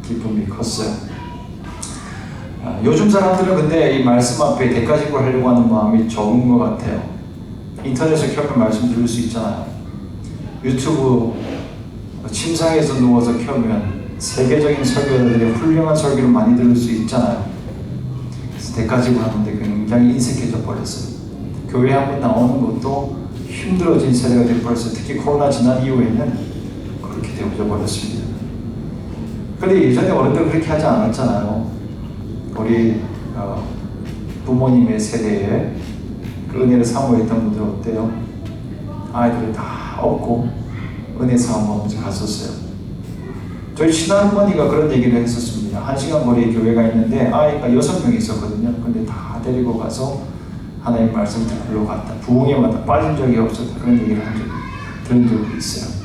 기쁨이 컸어요. 요즘 사람들은 근데 이 말씀 앞에 대가지고 하려고 하는 마음이 적은 것 같아요. 인터넷에 켜면 말씀 들을 수 있잖아요. 유튜브 침상에서 누워서 켜면 세계적인 설교자들의 훌륭한 설교를 많이 들을 수 있잖아요. 그래서 대가지고 하는데 굉장히 인색해져 버렸어요. 교회 한번 나오는 것도 힘들어진 세대가 되어버렸어요. 특히 코로나 지난 이후에는 그렇게 되어져 버렸습니다. 근데 예전에 어른들 그렇게 하지 않았잖아요. 우리 부모님의 세대에 그 은혜를 사모했던 분들 어때요? 아이들을 다 업고 은혜 사모하면서 갔었어요. 저희 친할머니가 그런 얘기를 했었습니다. 1시간 거리에 교회가 있는데 아이가 6명이 있었거든요. 근데 다 데리고 가서 하나님 말씀 들으러 갔다. 부흥회마다 빠진 적이 없었다. 그런 얘기를 들은 적이 있어요.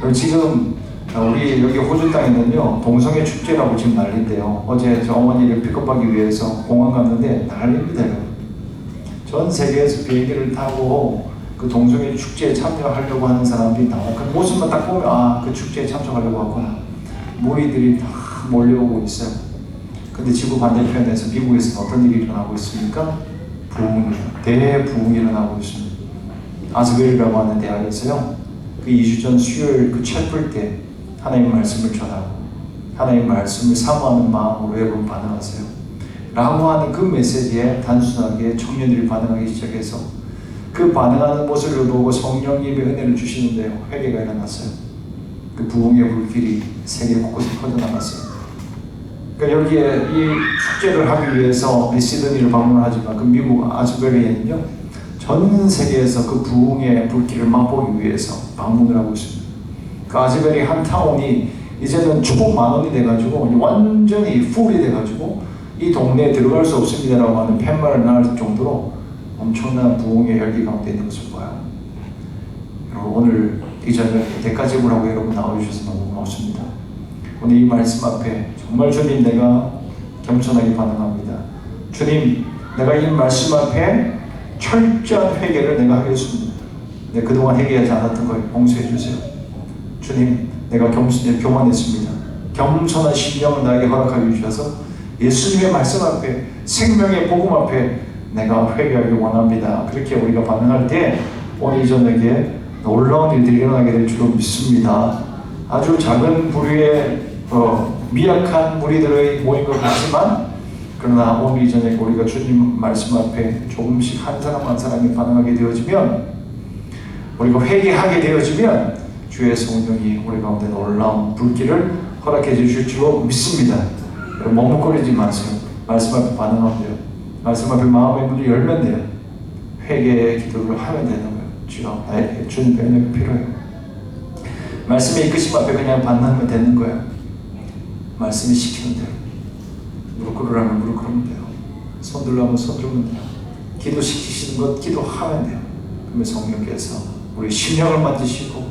그리고 지금 우리 여기 호주 땅에는요 동성애 축제라고 지금 난리인데요. 어제 저 어머니를 픽업하기 위해서 공항 갔는데 난리입니다. 전 세계에서 비행기를 타고 그 동성애 축제에 참여하려고 하는 사람들이 나와. 그 모습만 딱 보면 아, 그 축제에 참석하려고 하구나. 무리들이 다 몰려오고 있어요. 근데 지구 반대편에서 미국에서는 어떤 일이 일어나고 있습니까? 대부흥이 일어나고 있습니다. 아즈벨이라고 하는 대학에서요 그 2주 전 수요일 그 촛불 때 하나님 말씀을 전하고 하나님 말씀을 사모하는 마음으로 여러분 반응하세요 라고 하는 그 메시지에 단순하게 청년들이 반응하기 시작해서 그 반응하는 모습을 보고 성령님의 은혜를 주시는데요 회개가 일어났어요. 그 부흥의 불길이 세계 곳곳에 퍼져나갔어요. 그러니까 여기에 이 축제를 하기 위해서 시드니를 방문하지만 그 미국 아즈베리에는요 전 세계에서 그 부흥의 불길을 맛보기 위해서 방문을 하고 있습니다. 그 아즈베리 한 타운이 이제는 초만 원이 돼가지고 완전히 풀이 돼가지고 이 동네에 들어갈 수 없습니다라고 하는 팻말을 날 정도로 엄청난 부흥의 열기 가운데 있는 것을 봐요. 여러분 오늘 이 저녁에 대가지구라고 여러분 나와주셔서 너무 고맙습니다. 오늘 이 말씀 앞에 정말 주님 내가 겸손하게 반응합니다. 주님 내가 이 말씀 앞에 철저한 회개를 내가 하겠습니다. 내가 그동안 회개하지 않았던 걸 용서해 주세요. 주님 내가 교만했습니다. 겸손한 심령을 나에게 허락하여 주셔서 예수님의 말씀 앞에 생명의 복음 앞에 내가 회개하기 원합니다. 그렇게 우리가 반응할 때 오늘 이 저녁에 놀라운 일들이 일어나게 될 줄로 믿습니다. 아주 작은 부류의 미약한 무리들의 모인 것 같지만 그러나 오늘 이 저녁에 우리가 주님 말씀 앞에 조금씩 한 사람 한 사람이 반응하게 되어지면 우리가 회개하게 되어지면 주의 성령이 우리 가운데 놀라운 불길을 허락해 주실 줄로 믿습니다. 여러분 머뭇거리지 마세요. 말씀 앞에 반응하면 돼요. 말씀 앞에 마음의 문을 열면 돼요. 회개의 기도를 하면 되는 거예요. 주여 나에게 주님의 은혜가 필요해요. 말씀의 이끄심 앞에 그냥 반응하면 되는 거예요. 말씀이 시키는 대로 무릎 꿇으라면 무릎 꿇으면 돼요. 손 들라면 손 들면 돼요. 기도시키시는 것 기도하면 돼요. 그러면 성령께서 우리 심령을 만지시고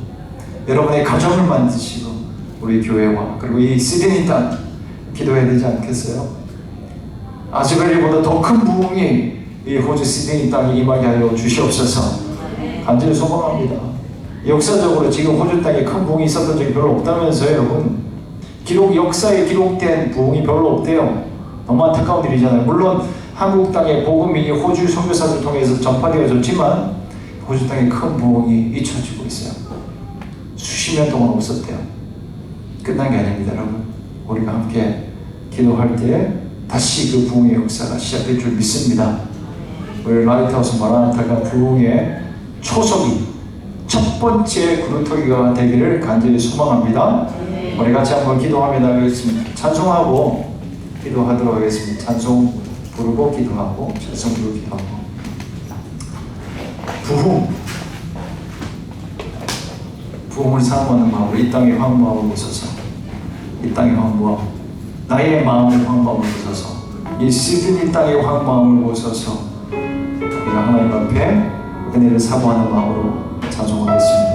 여러분의 가정을 만지시고 우리 교회와 그리고 이 시드니 땅 기도해야 되지 않겠어요? 아즈베리보다 더 큰 부흥이 이 호주 시드니 땅에 임하게 하여 주시옵소서. 간절히 소망합니다. 역사적으로 지금 호주 땅에 큰 부흥이 있었던 적이 별로 없다면서요 여러분. 역사에 기록된 부흥이 별로 없대요. 너무 안타까운 일이잖아요. 물론 한국 땅에 복음이 호주 선교사들 통해서 전파되어졌지만 호주 땅에 큰 부흥이 잊혀지고 있어요. 수십 년 동안 없었대요. 끝난 게 아닙니다 여러분. 우리가 함께 기도할 때 다시 그 부흥의 역사가 시작될 줄 믿습니다. 우리 라이트하우스 마라나타가 부흥의 초석이 첫 번째 구루터기가 되기를 간절히 소망합니다. 우리 같이 한번 기도하며 나가겠습니다. 찬송하고 기도하도록 하겠습니다. 찬송 부르고 기도하고 찬송 부르고 기도하고 부흥을 사모하는 마음으로 이 땅의 황무함을 보소서. 이 땅의 황무함 나의 마음의 황무함을 보소서. 이 시드니 땅의 황무함을 보소서. 우리가 하나님 앞에 은혜를 사모하는 마음으로 찬송하겠습니다.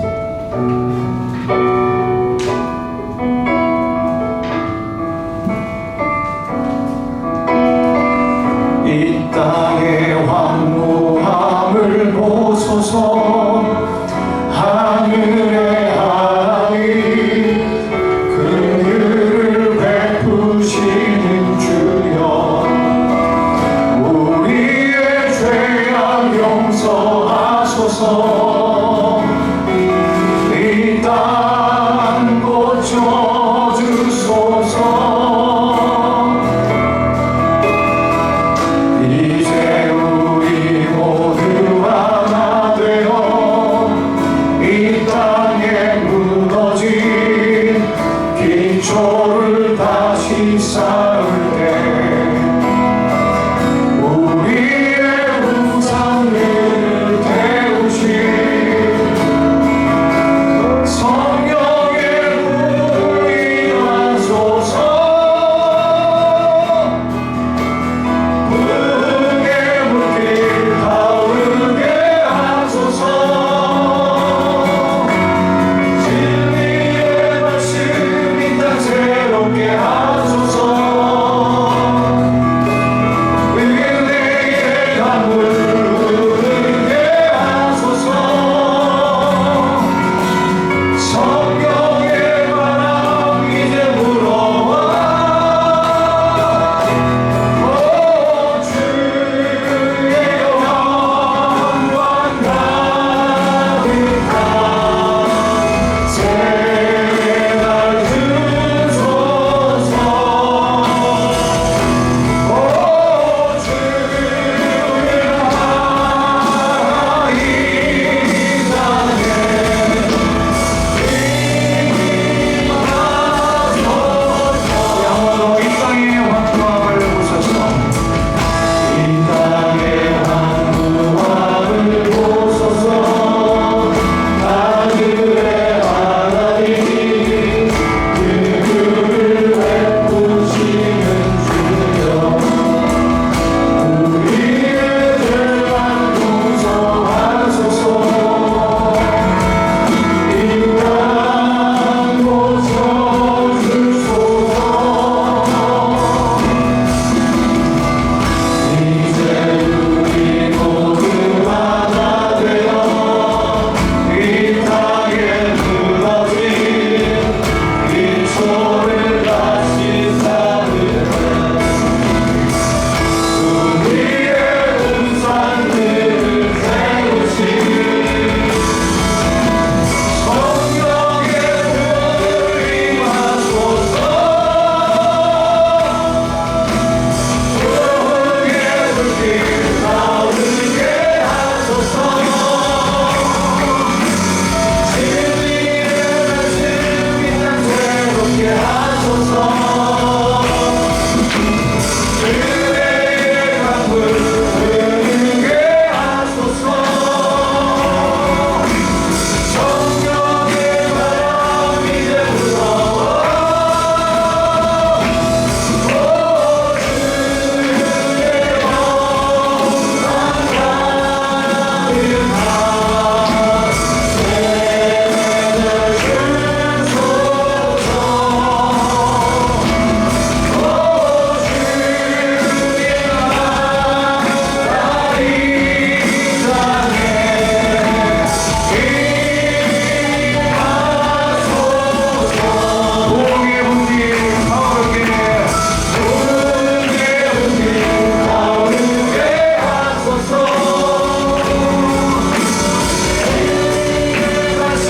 기초를 다시 쌓을 때 우리의 우상을 태우신 성령의 불이 임하소서. 부흥의 물길 타오르게 하소서. 진리의 말씀 이 땅 새롭게 하소서. 은혜의 강물 흐르게 하소서. 성령의 바람 이제 불어와. 오 주의 영광 가득한 새날 주소서. 오 주의 이 땅의 황무함을 보소서. 이 땅의 황무함을 보소서. 하늘의 하나님 그를 베푸시는 주여 우리의 죄악 용서하소서. 이 땅 고쳐주소서. 이제 우리 모두 하나 되어 이 땅에 무너진 기초를 다시 쌓으며 우리의 우상들을 세우신 성령의 불이 임하소서. 부흥의 불길 타오르게 하소서. 진리의 말씀 이 땅 새롭게 하소서. 은혜의 강물 흐르게 하소서. 성령의 바람 이제 불어와. 오 주의 영광 가득한 새날 주소서. 오 주의 나라의 땅에 임하소서. 부흥의 불길 타오르게 부흥의 불길 타오르게 하소서. 말씀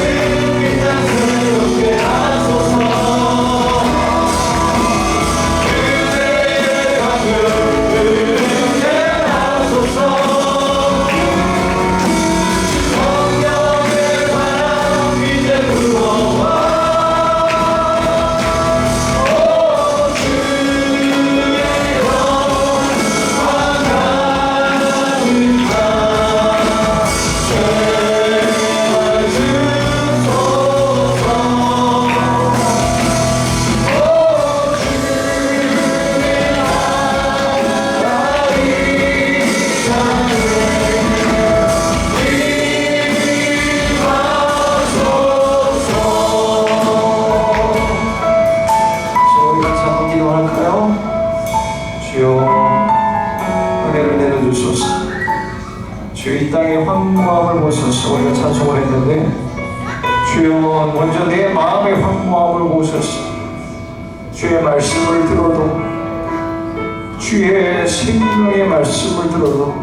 이 땅 새롭게 하소서. 은혜의 강물 흐르게 하소서. 성령의 바람 이제 불어와. 오 주의 영광 가득한 새날 주소서. 오 주의 우리가 한번 기도할까요? 주여 은혜를 내려주소서. 주여 이 땅의 황무함을 보소서. 우리가 찬송을 했는데 주여 먼저 내 마음의 황무함을 보소서. 주의 말씀을 들어도 주의 생명의 말씀을 들어도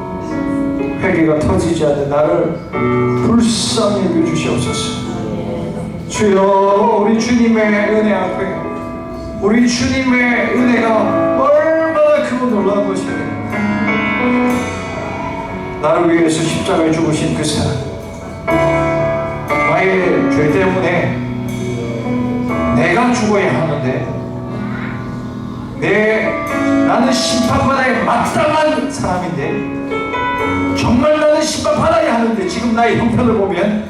회개가 터지지 않는 나를 불쌍히 여겨주시옵소서. 주여 우리 주님의 은혜 앞에 우리 주님의 은혜가 얼마나 크고 놀라운 것이에요. 나를 위해서 십자가에 죽으신 그 사랑, 나의 죄 때문에 내가 죽어야 하는데 합당한 사람인데 정말 나는 심판받아야 하는데 지금 나의 형편을 보면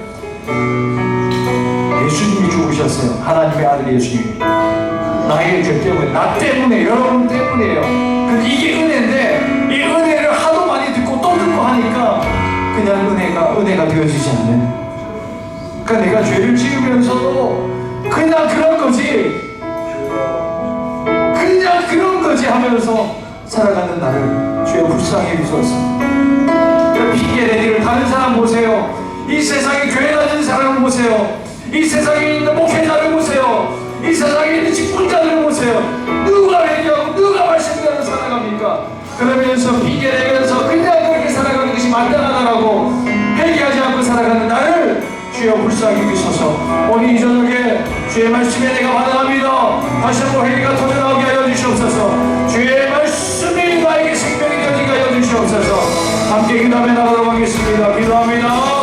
예수님이 죽으셨어요. 하나님의 아들 예수님이 나의 죄 때문에, 나 때문에, 여러분 때문에요. 근데 이게 은혜인데 이 은혜를 하도 많이 듣고 또 듣고 하니까 그냥 은혜가 되어지지 않는, 그러니까 내가 죄를 지으면서도 그냥 그런 거지 하면서 살아가는 나를 주여 불쌍히 여기소서. 핑계대기를 다른 사람 보세요. 이 세상에 교회 다니는 사람을 보세요. 이 세상에 있는 목회자를 보세요. 이 세상에 있는 직분자들을 보세요. 누가 회개하고 누가 말씀대로 살아갑니까? 그러면서 핑계대면서 그냥 그렇게 살아가는 것이 마땅하다라고 회개하지 않고 살아가는 나를 주여 불쌍히 여기소서. 오늘 이 저녁에 주의 말씀에 내가 반응합니다. 다시 한번 회개가 터져나오게 하여 주시옵소서. 주의 말씀이 나에게 생명이 되어지게 하여 주시옵소서. 함께 기도하며 나가도록 하겠습니다. 기도합니다.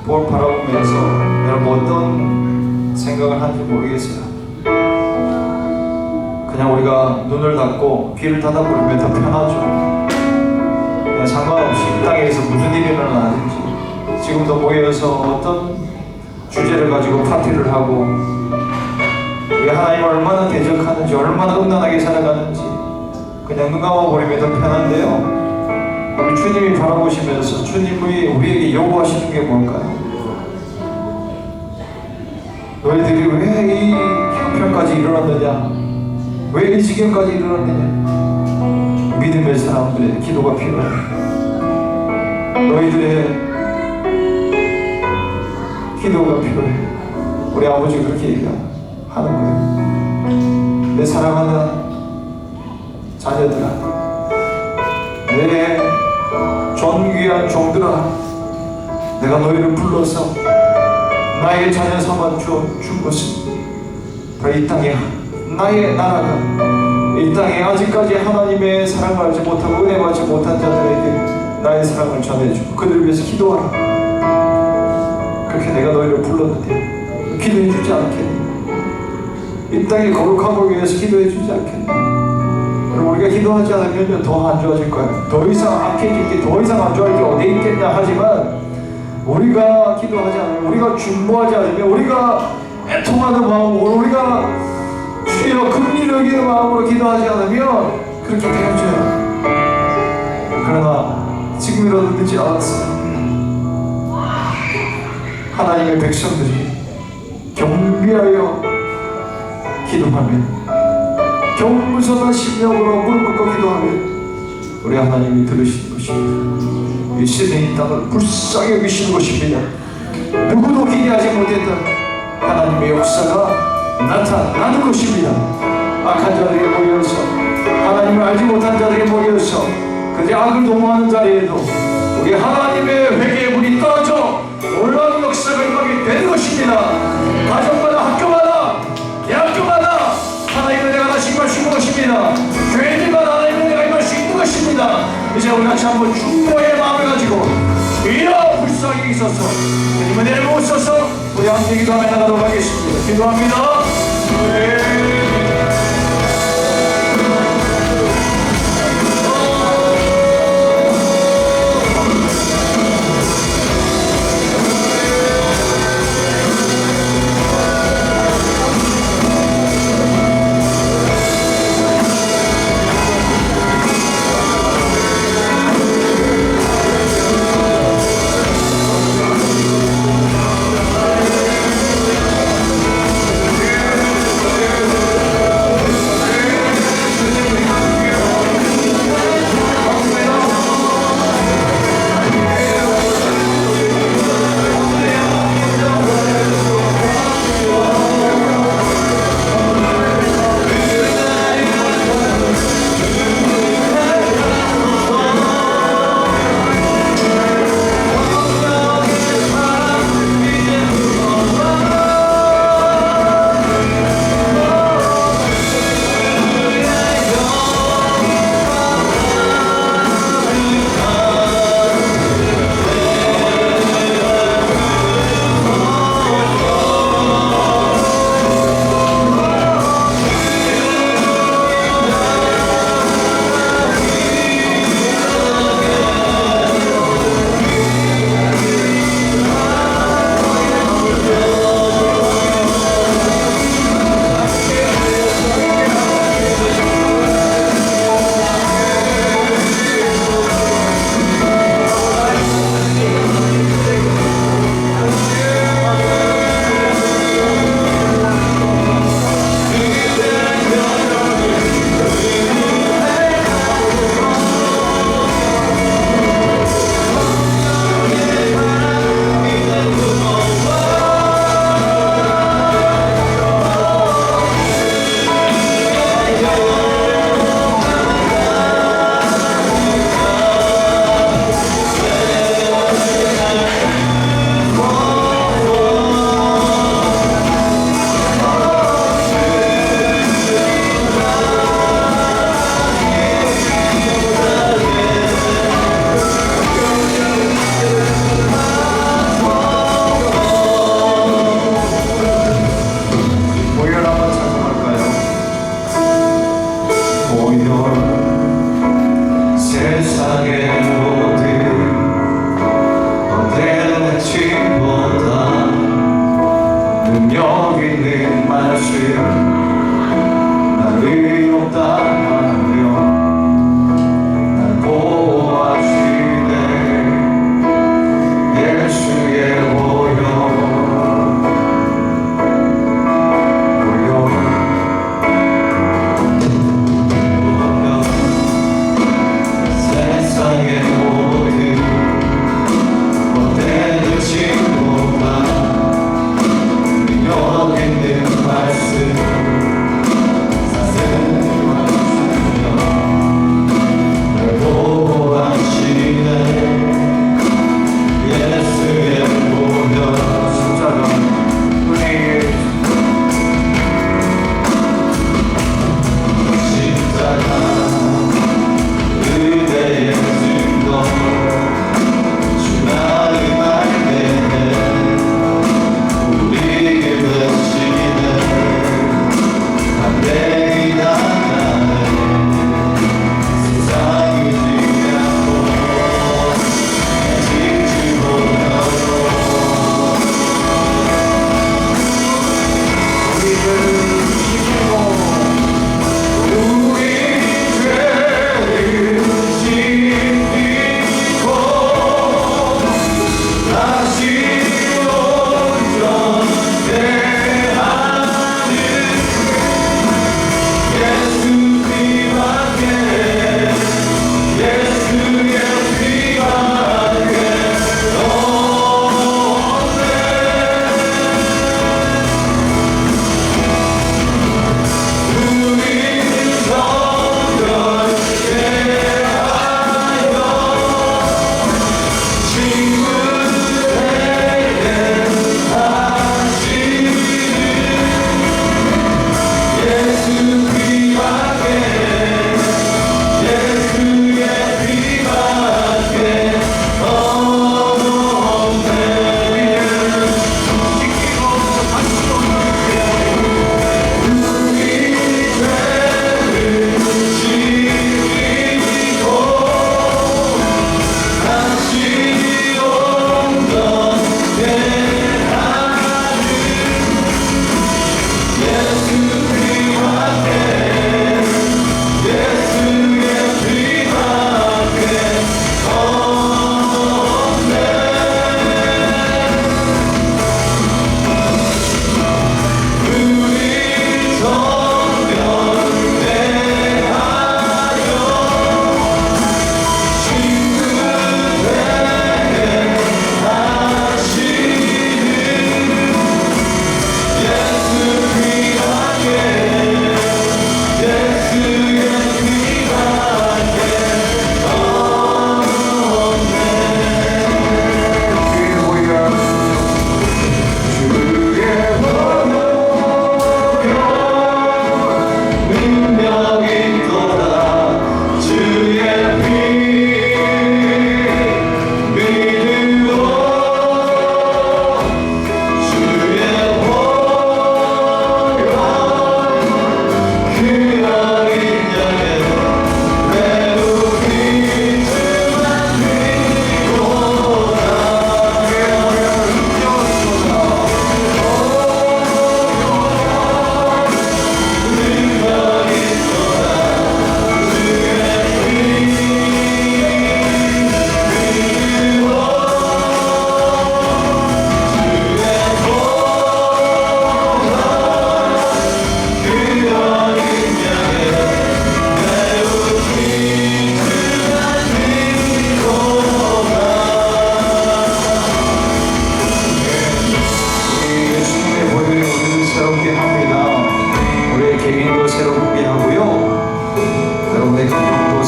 볼 바라보면서 여러분 어떤 생각을 하는지 모르겠어요. 그냥 우리가 눈을 닫고 귀를 닫아버리면 더 편하죠. 그냥 상관없이 이 땅에서 무슨 일이 일어나는지 지금도 모여서 어떤 주제를 가지고 파티를 하고 우리 하나님을 얼마나 대적하는지 얼마나 음란하게 살아가는지 그냥 눈 감아버리면 더 편한데요. 우리 주님이 바라보시면서 주님이 우리에게 요구하시는 게 뭘까요? 너희들이 왜 이 형편까지 일어났느냐? 왜 이 지경까지 일어났느냐? 믿음의 사람들의 기도가 필요해요. 너희들의 기도가 필요해. 우리 아버지 그렇게 얘기하는 거예요. 내 사랑하는 자녀들아, 내 존귀한 종들아, 내가 너희를 불러서 나의 자녀 삼아 준 것은 바로 이 땅에 나의 나라가 이 땅에 아직까지 하나님의 사랑을 알지 못하고 은혜 받지 못한 자들에게 나의 사랑을 전해주고 그들을 위해서 기도하라. 그렇게 내가 너희를 불렀는데 기도해주지 않겠니? 이 땅에 거룩하고 위해서 기도해주지 않겠니? 그럼 우리가 기도하지 않으면 더 안 좋아질 거야. 더 이상 악해질 게, 더 이상 안 좋아질 게 어디 있겠냐 하지만 우리가 기도하지 않으면, 우리가 중보하지 않으면, 우리가 애통하는 마음으로, 우리가 주여 긍휼히 여기는 마음으로 기도하지 않으면 그렇게 되어져요. 그러나 지금이라도 늦지 않았어요. 하나님의 백성들이 경비하여 기도하면, 겸손한 심령으로 무릎 꿇고 기도하면 우리 하나님이 들으시는 것입니다. 이 시대의 이 땅을 불쌍히 여기시는 것입니다. 누구도 기대하지 못했던 하나님의 역사가 나타나는 것입니다. 악한 자들에게 모여서, 하나님을 알지 못한 자들에게 모여서 그저 악을 도모하는 자리에도 우리 하나님의 회개의 불이 떨어져 놀라운 역사가 임하게 되는 것입니다. 가정마다, 학교마다, 대학교마다 하나님의 은혜가 다시 임할 수 있는 것입니다. 교회들마다 하나님의 은혜가 임할 수 있는 것입니다. 이제 우리 같이 한번 중보의 마음을 가지고 이어 불쌍히 있어서 주님의 은혜를 모셔서 우리 함께 기도하며 나가도록 하겠습니다. 기도합니다.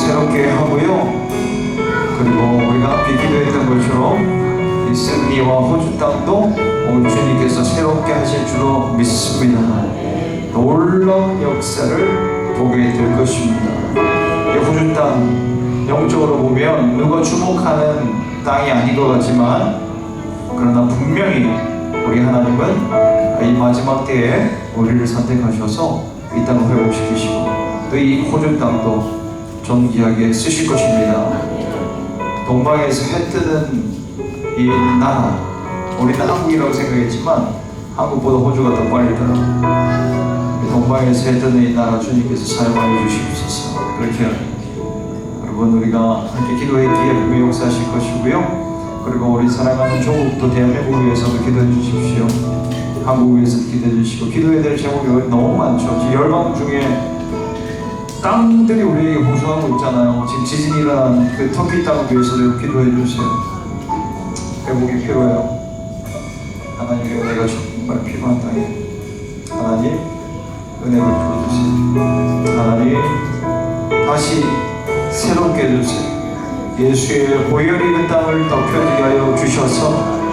새롭게 하고요. 그리고 우리가 함께 기도했던 것처럼 이 샌디와 호주 땅도 오늘 주님께서 새롭게 하실 줄로 믿습니다. 놀라운 역사를 보게 될 것입니다. 이 호주 땅 영적으로 보면 누가 주목하는 땅이 아닌 것 같지만, 그러나 분명히 우리 하나님은 이 마지막 때에 우리를 선택하셔서 이 땅을 회복시키시고 또 이 호주 땅도 존귀하게 쓰실 것입니다. 동방에서 해 뜨는 이 나라, 우리는 한국이라고 생각했지만 한국보다 호주가 더 빨리 떠요. 동방에서 해 뜨는 이 나라 주님께서 사용하여 주시옵소서. 그렇게 여러분 우리가 함께 기도했기에 분명히 역사하실 것이고요. 그리고 우리 사랑하는 조국도 대한민국 위해서도 기도해 주십시오. 한국 위해서도 기도해 주시고, 기도해야 될 제목이 너무 많죠. 열방 중에 땅들이 우리에게 호소하고 있잖아요. 지금 지진이 일어난 그 터키 땅을 위해서도 기도해 주세요. 회복이 필요해요. 하나님의 은혜가 정말 필요한 땅에 하나님 은혜를 주어주세요. 하나님 다시 새롭게 해주세요. 예수의 보혈이 그 땅을 덮여지게 하여 주셔서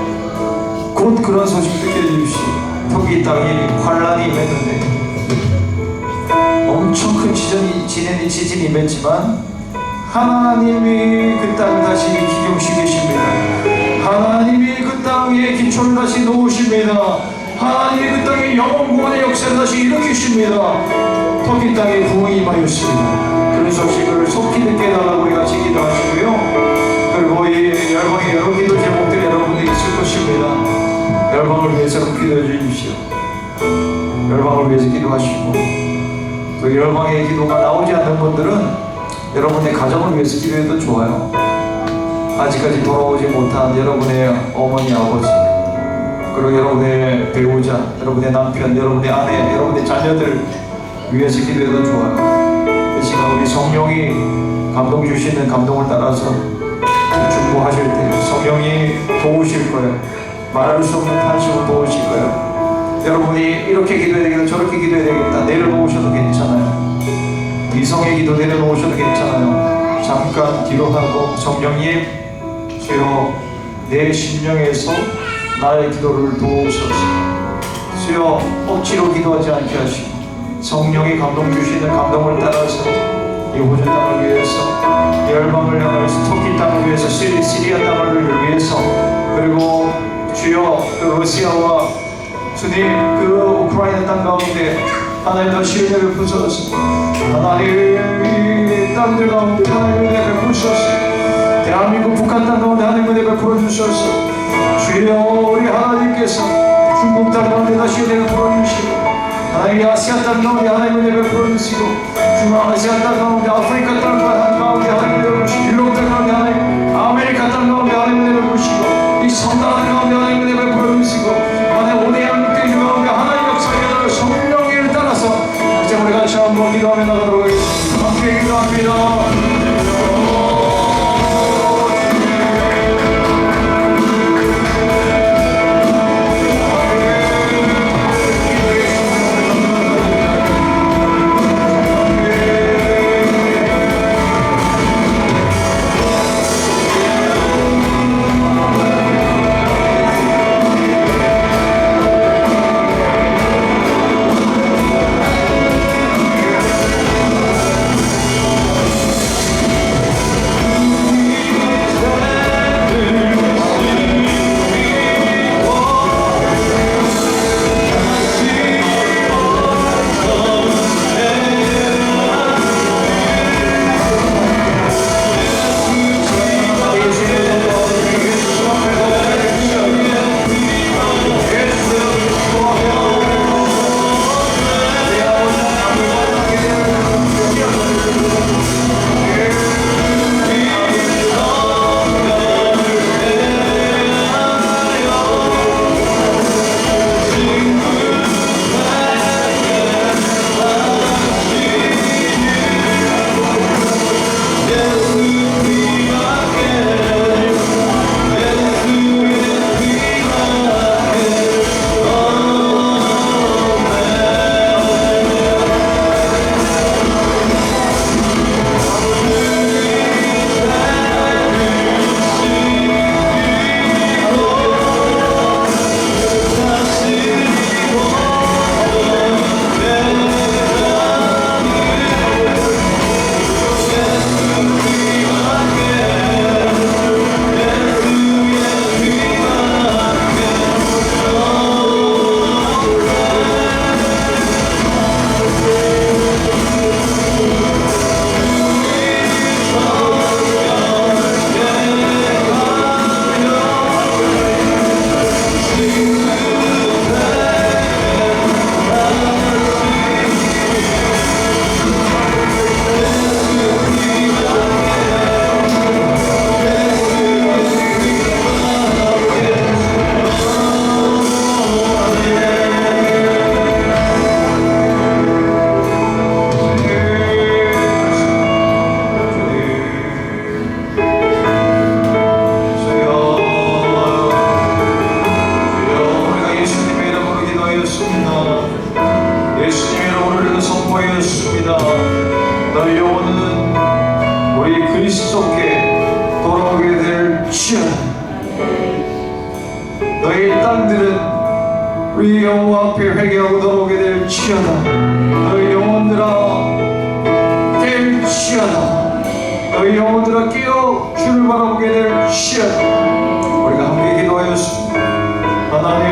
곧 그런 소식 듣게 해주십시오. 터키 땅이 환란이 임했는데 엄청 큰 지진이 임했지만 하나님이 그 땅을 다시 기경시키십니다. 하나님이 그 땅에 기초를 다시 놓으십니다. 하나님이 그 땅에 영원구원의 역사를 다시 일으키십니다. 터키 땅에 구원이 임하였습니다. 그런 소식을 속히 듣게 해달라고 우리 같이 기도하시고요. 그리고 이 열방의 여러 기도 제목들이 여러분들이 있을 것입니다. 열방을 위해서 기도해 주십시오. 열방을 위해서 기도하시고, 또 열방의 기도가 나오지 않는 분들은 여러분의 가정을 위해서 기도해도 좋아요. 아직까지 돌아오지 못한 여러분의 어머니, 아버지, 그리고 여러분의 배우자, 여러분의 남편, 여러분의 아내, 여러분의 자녀들 위해서 기도해도 좋아요. 이 시간 우리 성령이 감동 주시는 감동을 따라서 중보하실 때 성령이 도우실 거예요. 말할 수 없는 탄식을 도우실 거예요. 여러분이 이렇게 기도해야 되겠다, 저렇게 기도해야 되겠다, 내려놓으셔도 괜찮아요. 이성의 기도 내려놓으셔도 괜찮아요. 잠깐 뒤로 하고, 성령님 주여 내 심령에서 나의 기도를 도우소서. 주여 억지로 기도하지 않게 하시고 성령이 감동 주시는 감동을 따라서 이 호주 땅을 위해서, 열방을 향해서, 터키 땅을 위해서, 시리아 땅을 위해서, 그리고 주여 그 러시아와 주님 그 우크라이나 땅 가운데 하나님 다시 은혜 베푸소서. 하나님 이 땅들 가운데 하나님 은혜 베푸소서. 대한민국 북한 땅 가운데 하나님 은혜 베풀어 주소서. 주여 우리 하나님께서 중국 땅 가운데 다시 은혜 베풀어 주시고, 하나님 아시아 땅 가운데 하나님 은혜 베풀어 주시고, 중앙아시아 땅 가운데, 아프리카 땅 가운데 하나님 은혜 베푸시고, 유럽 땅 가운데 하나님, 아메리카 땅 가운데 하나님 은혜 베푸시고, 이 성당 가운데 하나님 은혜 베풀어 주시고, 하나님 오대양 교회 가운데 하나님 역사에 성령을 따라서 이제 우리 같이 한번 기도하며 나가도록 하겠습니다. 함께 기도합니다. 그리스도께 돌아오게 될지어다. 너희 땅들은 우리 여호와 앞에 회개하고 돌아오게 될지어다. 너희 영혼들아 될지어다. 너희 영혼들아 깨어 주를 바라보게 될지어다. 우리가 함께 기도하였습니다. 하나님,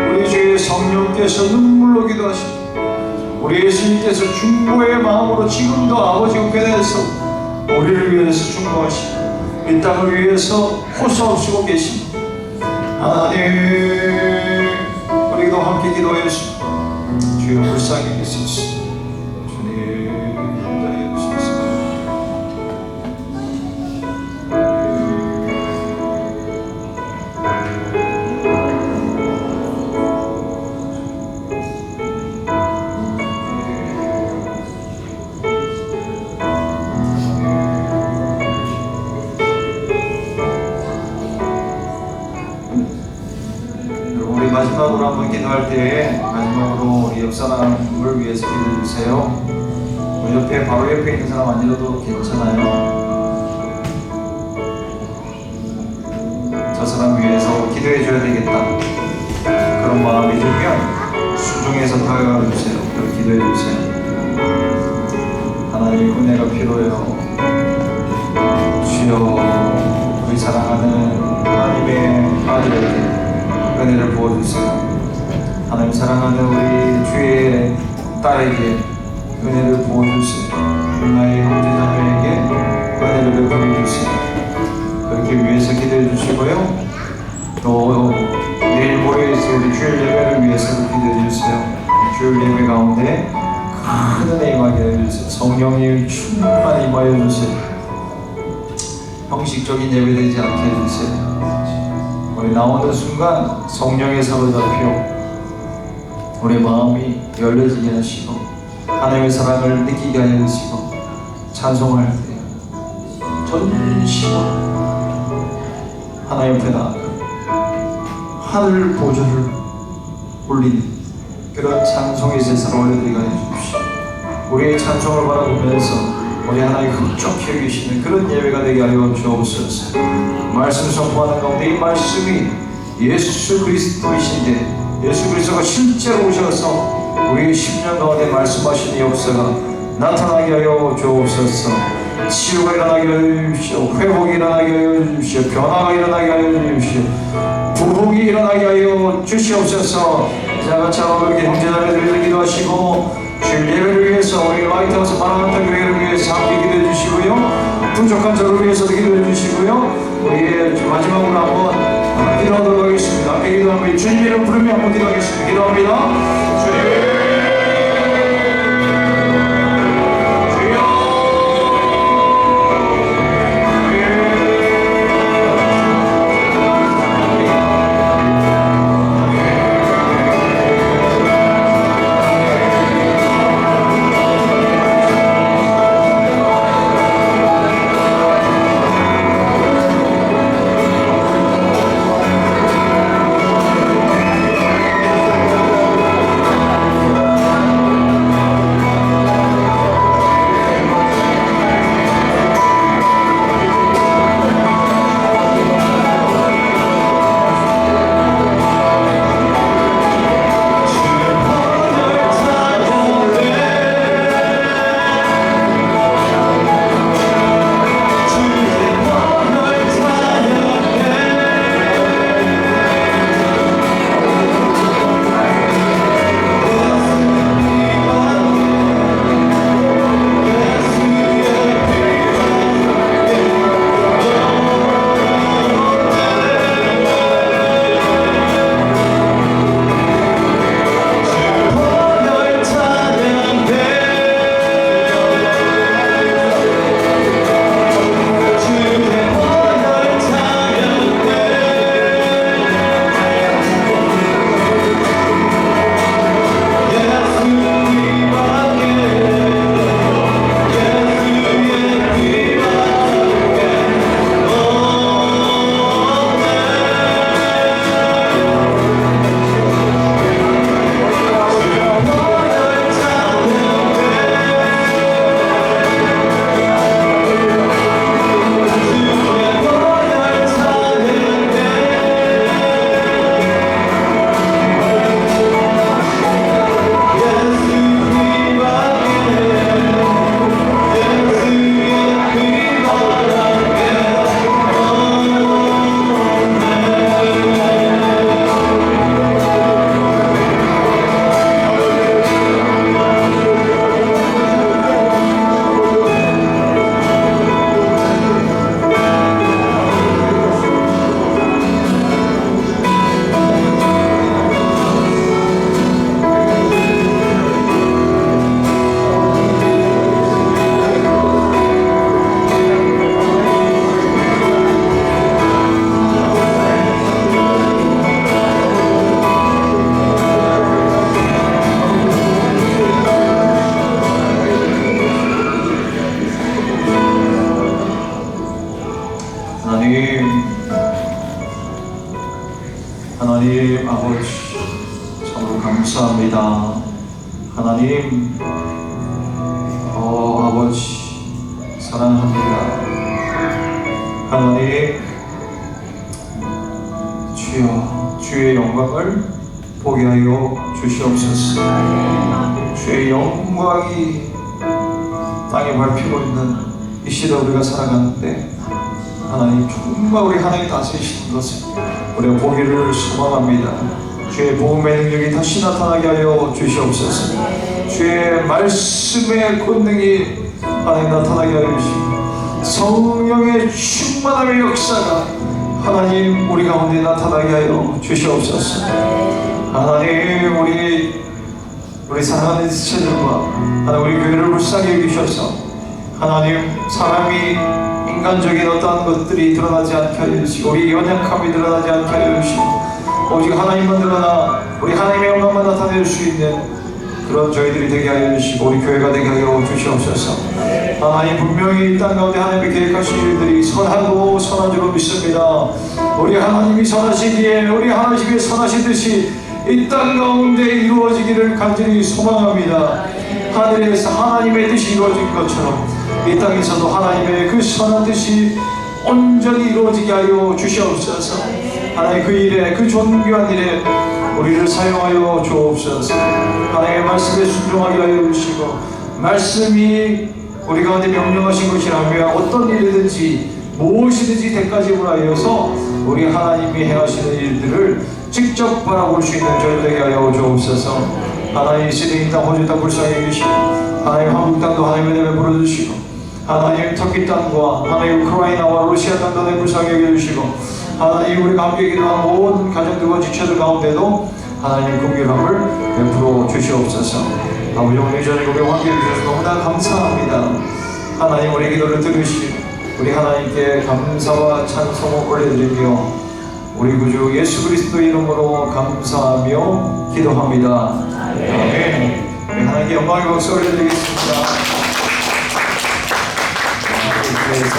우리 주의 성령께서 눈물로 기도하십니다. 우리 예수님께서 중보의 마음으로 지금도 아버지 우편에서 우리를 위해서 중보하시고 이 땅을 위해서 호소하시고 계십니다. 하나님, 우리도 함께 기도하였습니다. 주여 불쌍히 계시옵소서. 주님 인도하여 주옵소서. 우리 마지막으로 한번 기도할 때에 마지막으로 우리 옆 사람을 위해서 기도해 주세요. 우리 옆에 바로 옆에 있는 사람 아니라도 괜찮아요. 저 사람 위해서 기도해 줘야 되겠다. 그런 마음이 들면 수중에서 다가가 주세요. 그렇게 기도해 주세요. 하나님, 은혜가 필요해요. 주여, 우리 사랑하는 하나님의 아들에게 은혜를 부어주세요. 하나님 사랑하는 우리 주의 딸에게 은혜를 부어주세요. 나의 형제자매에게 은혜를 베풀어 주세요. 그렇게 위해서 기도해 주시고요. 또 내일 모레에서 우리 주일 예배를 위해서도 기도해 주세요. 주일 예배 가운데 큰 은혜 임하게 해주세요. 성령님 충만히 임하여 주세요. 형식적인 예배 되지 않게 해주세요. 우리 나오는 순간 성령의 사로잡혀 우리 마음이 열려지게 하시고 하나님의 사랑을 느끼게 하여 주시고 찬송할 때 전심으로 하나님 앞에 나아가 하늘 보좌를 올리는 그런 찬송의 제사를 올려드리게 하여 주십시오. 우리의 찬송을 바라보면서 우리 하나님 흡족해 계시는 그런 예배가 되게 하여 주옵소서. 말씀 선포하는 가운데 이 말씀이 예수 그리스도이신데 예수 그리스도가 실제로 오셔서 우리의 10년 가운데 말씀하시는 역사가 나타나게 하여 주옵소서. 치유가 일어나게 하여 주십시오. 회복이 일어나게 하여 주십시오. 변화가 일어나게 하여 주십시오. 부흥이 일어나게 하여 주시옵소서. 자, 같이 한번 이렇게 형제자매들 위해서 기도하시고 주일 예배를 위해서 우리 라이트하우스 마라나타 교회를 위해서 함께 기도해 주시고요. 부족한 저를 위해서도 기도해 주시고요. 우리 마지막으로 한번 기도하도록 하겠습니다. 함께 기도하면 주님 이름 부르며 한번 기도하겠습니다. 기도합니다. 주님 하나님 아버지 참으로 감사합니다. 하나님 아버지 사랑합니다. 하나님 주여 주의 영광을 보게 하여 주시옵소서. 주의 영광이 땅에 밟히고 있는 이 시대 우리가 살아가는데 하나님 정말 우리 하나님 다스리시는 것을 우리가 보기를 소망합니다. 주의 복음의 능력이 다시 나타나게 하여 주시옵소서. 주의 말씀의 권능이 하나님 나타나게 하여 주시고 성령의 충만함의 역사가 하나님 우리 가운데 나타나게 하여 주시옵소서. 하나님 우리 사랑하는 지체들과 하나님 우리 교회를 불쌍히 여기셔서 하나님 사람이 인간적인 어떠한 것들이 드러나지 않게 하여 주시고 우리 연약함이 드러나지 않게 하여 주시고 오직 하나님만 드러나 우리 하나님의 영광만 나타낼 수 있는 그런 저희들이 되게 하여 주시고 우리 교회가 되게 하여 주시옵소서. 하나님 분명히 이 땅 가운데 하나님이 계획하신 일들이 선하고 선한 줄로 믿습니다. 우리 하나님이 선하시기에 우리 하나님이 선하시듯이 이 땅 가운데 이루어지기를 간절히 소망합니다. 하늘에서 하나님의 뜻이 이루어진 것처럼 이 땅에서도 하나님의 그 선한 뜻이 온전히 이루어지게 하여 주시옵소서. 하나님 그 일에 그 존귀한 일에 우리를 사용하여 주옵소서. 하나님의 말씀에 순종하게 하여 주시고 말씀이 우리 가운데 명령하신 것이라면 어떤 일이든지 무엇이든지 대가짐으로 하여서 우리 하나님이 행하시는 일들을 직접 바라볼 수 있는 저희 되게 하여 주옵소서. 하나님 시드니 땅, 호주 땅 불쌍히 여기시고 하나님 한국 땅도 하나님의 내에 불어주시고 하나님 터키 땅과 하나님 우크라이나와 러시아 땅도 내 불쌍히 여겨주시고 하나님 우리가 함께 기도한 모든 가정들과 지체들 가운데도 하나님 긍휼함을 베풀어 주시옵소서. 아버지 오늘 이 저녁에 우리 함께 해주셔서 너무나 감사합니다. 하나님 우리 기도를 들으시고 우리 하나님께 감사와 찬송을 올려드리며 우리 구주 예수 그리스도의 이름으로 감사하며 기도합니다. 아멘. 우리 하나님께 영광의 박수 올려드리겠습니다.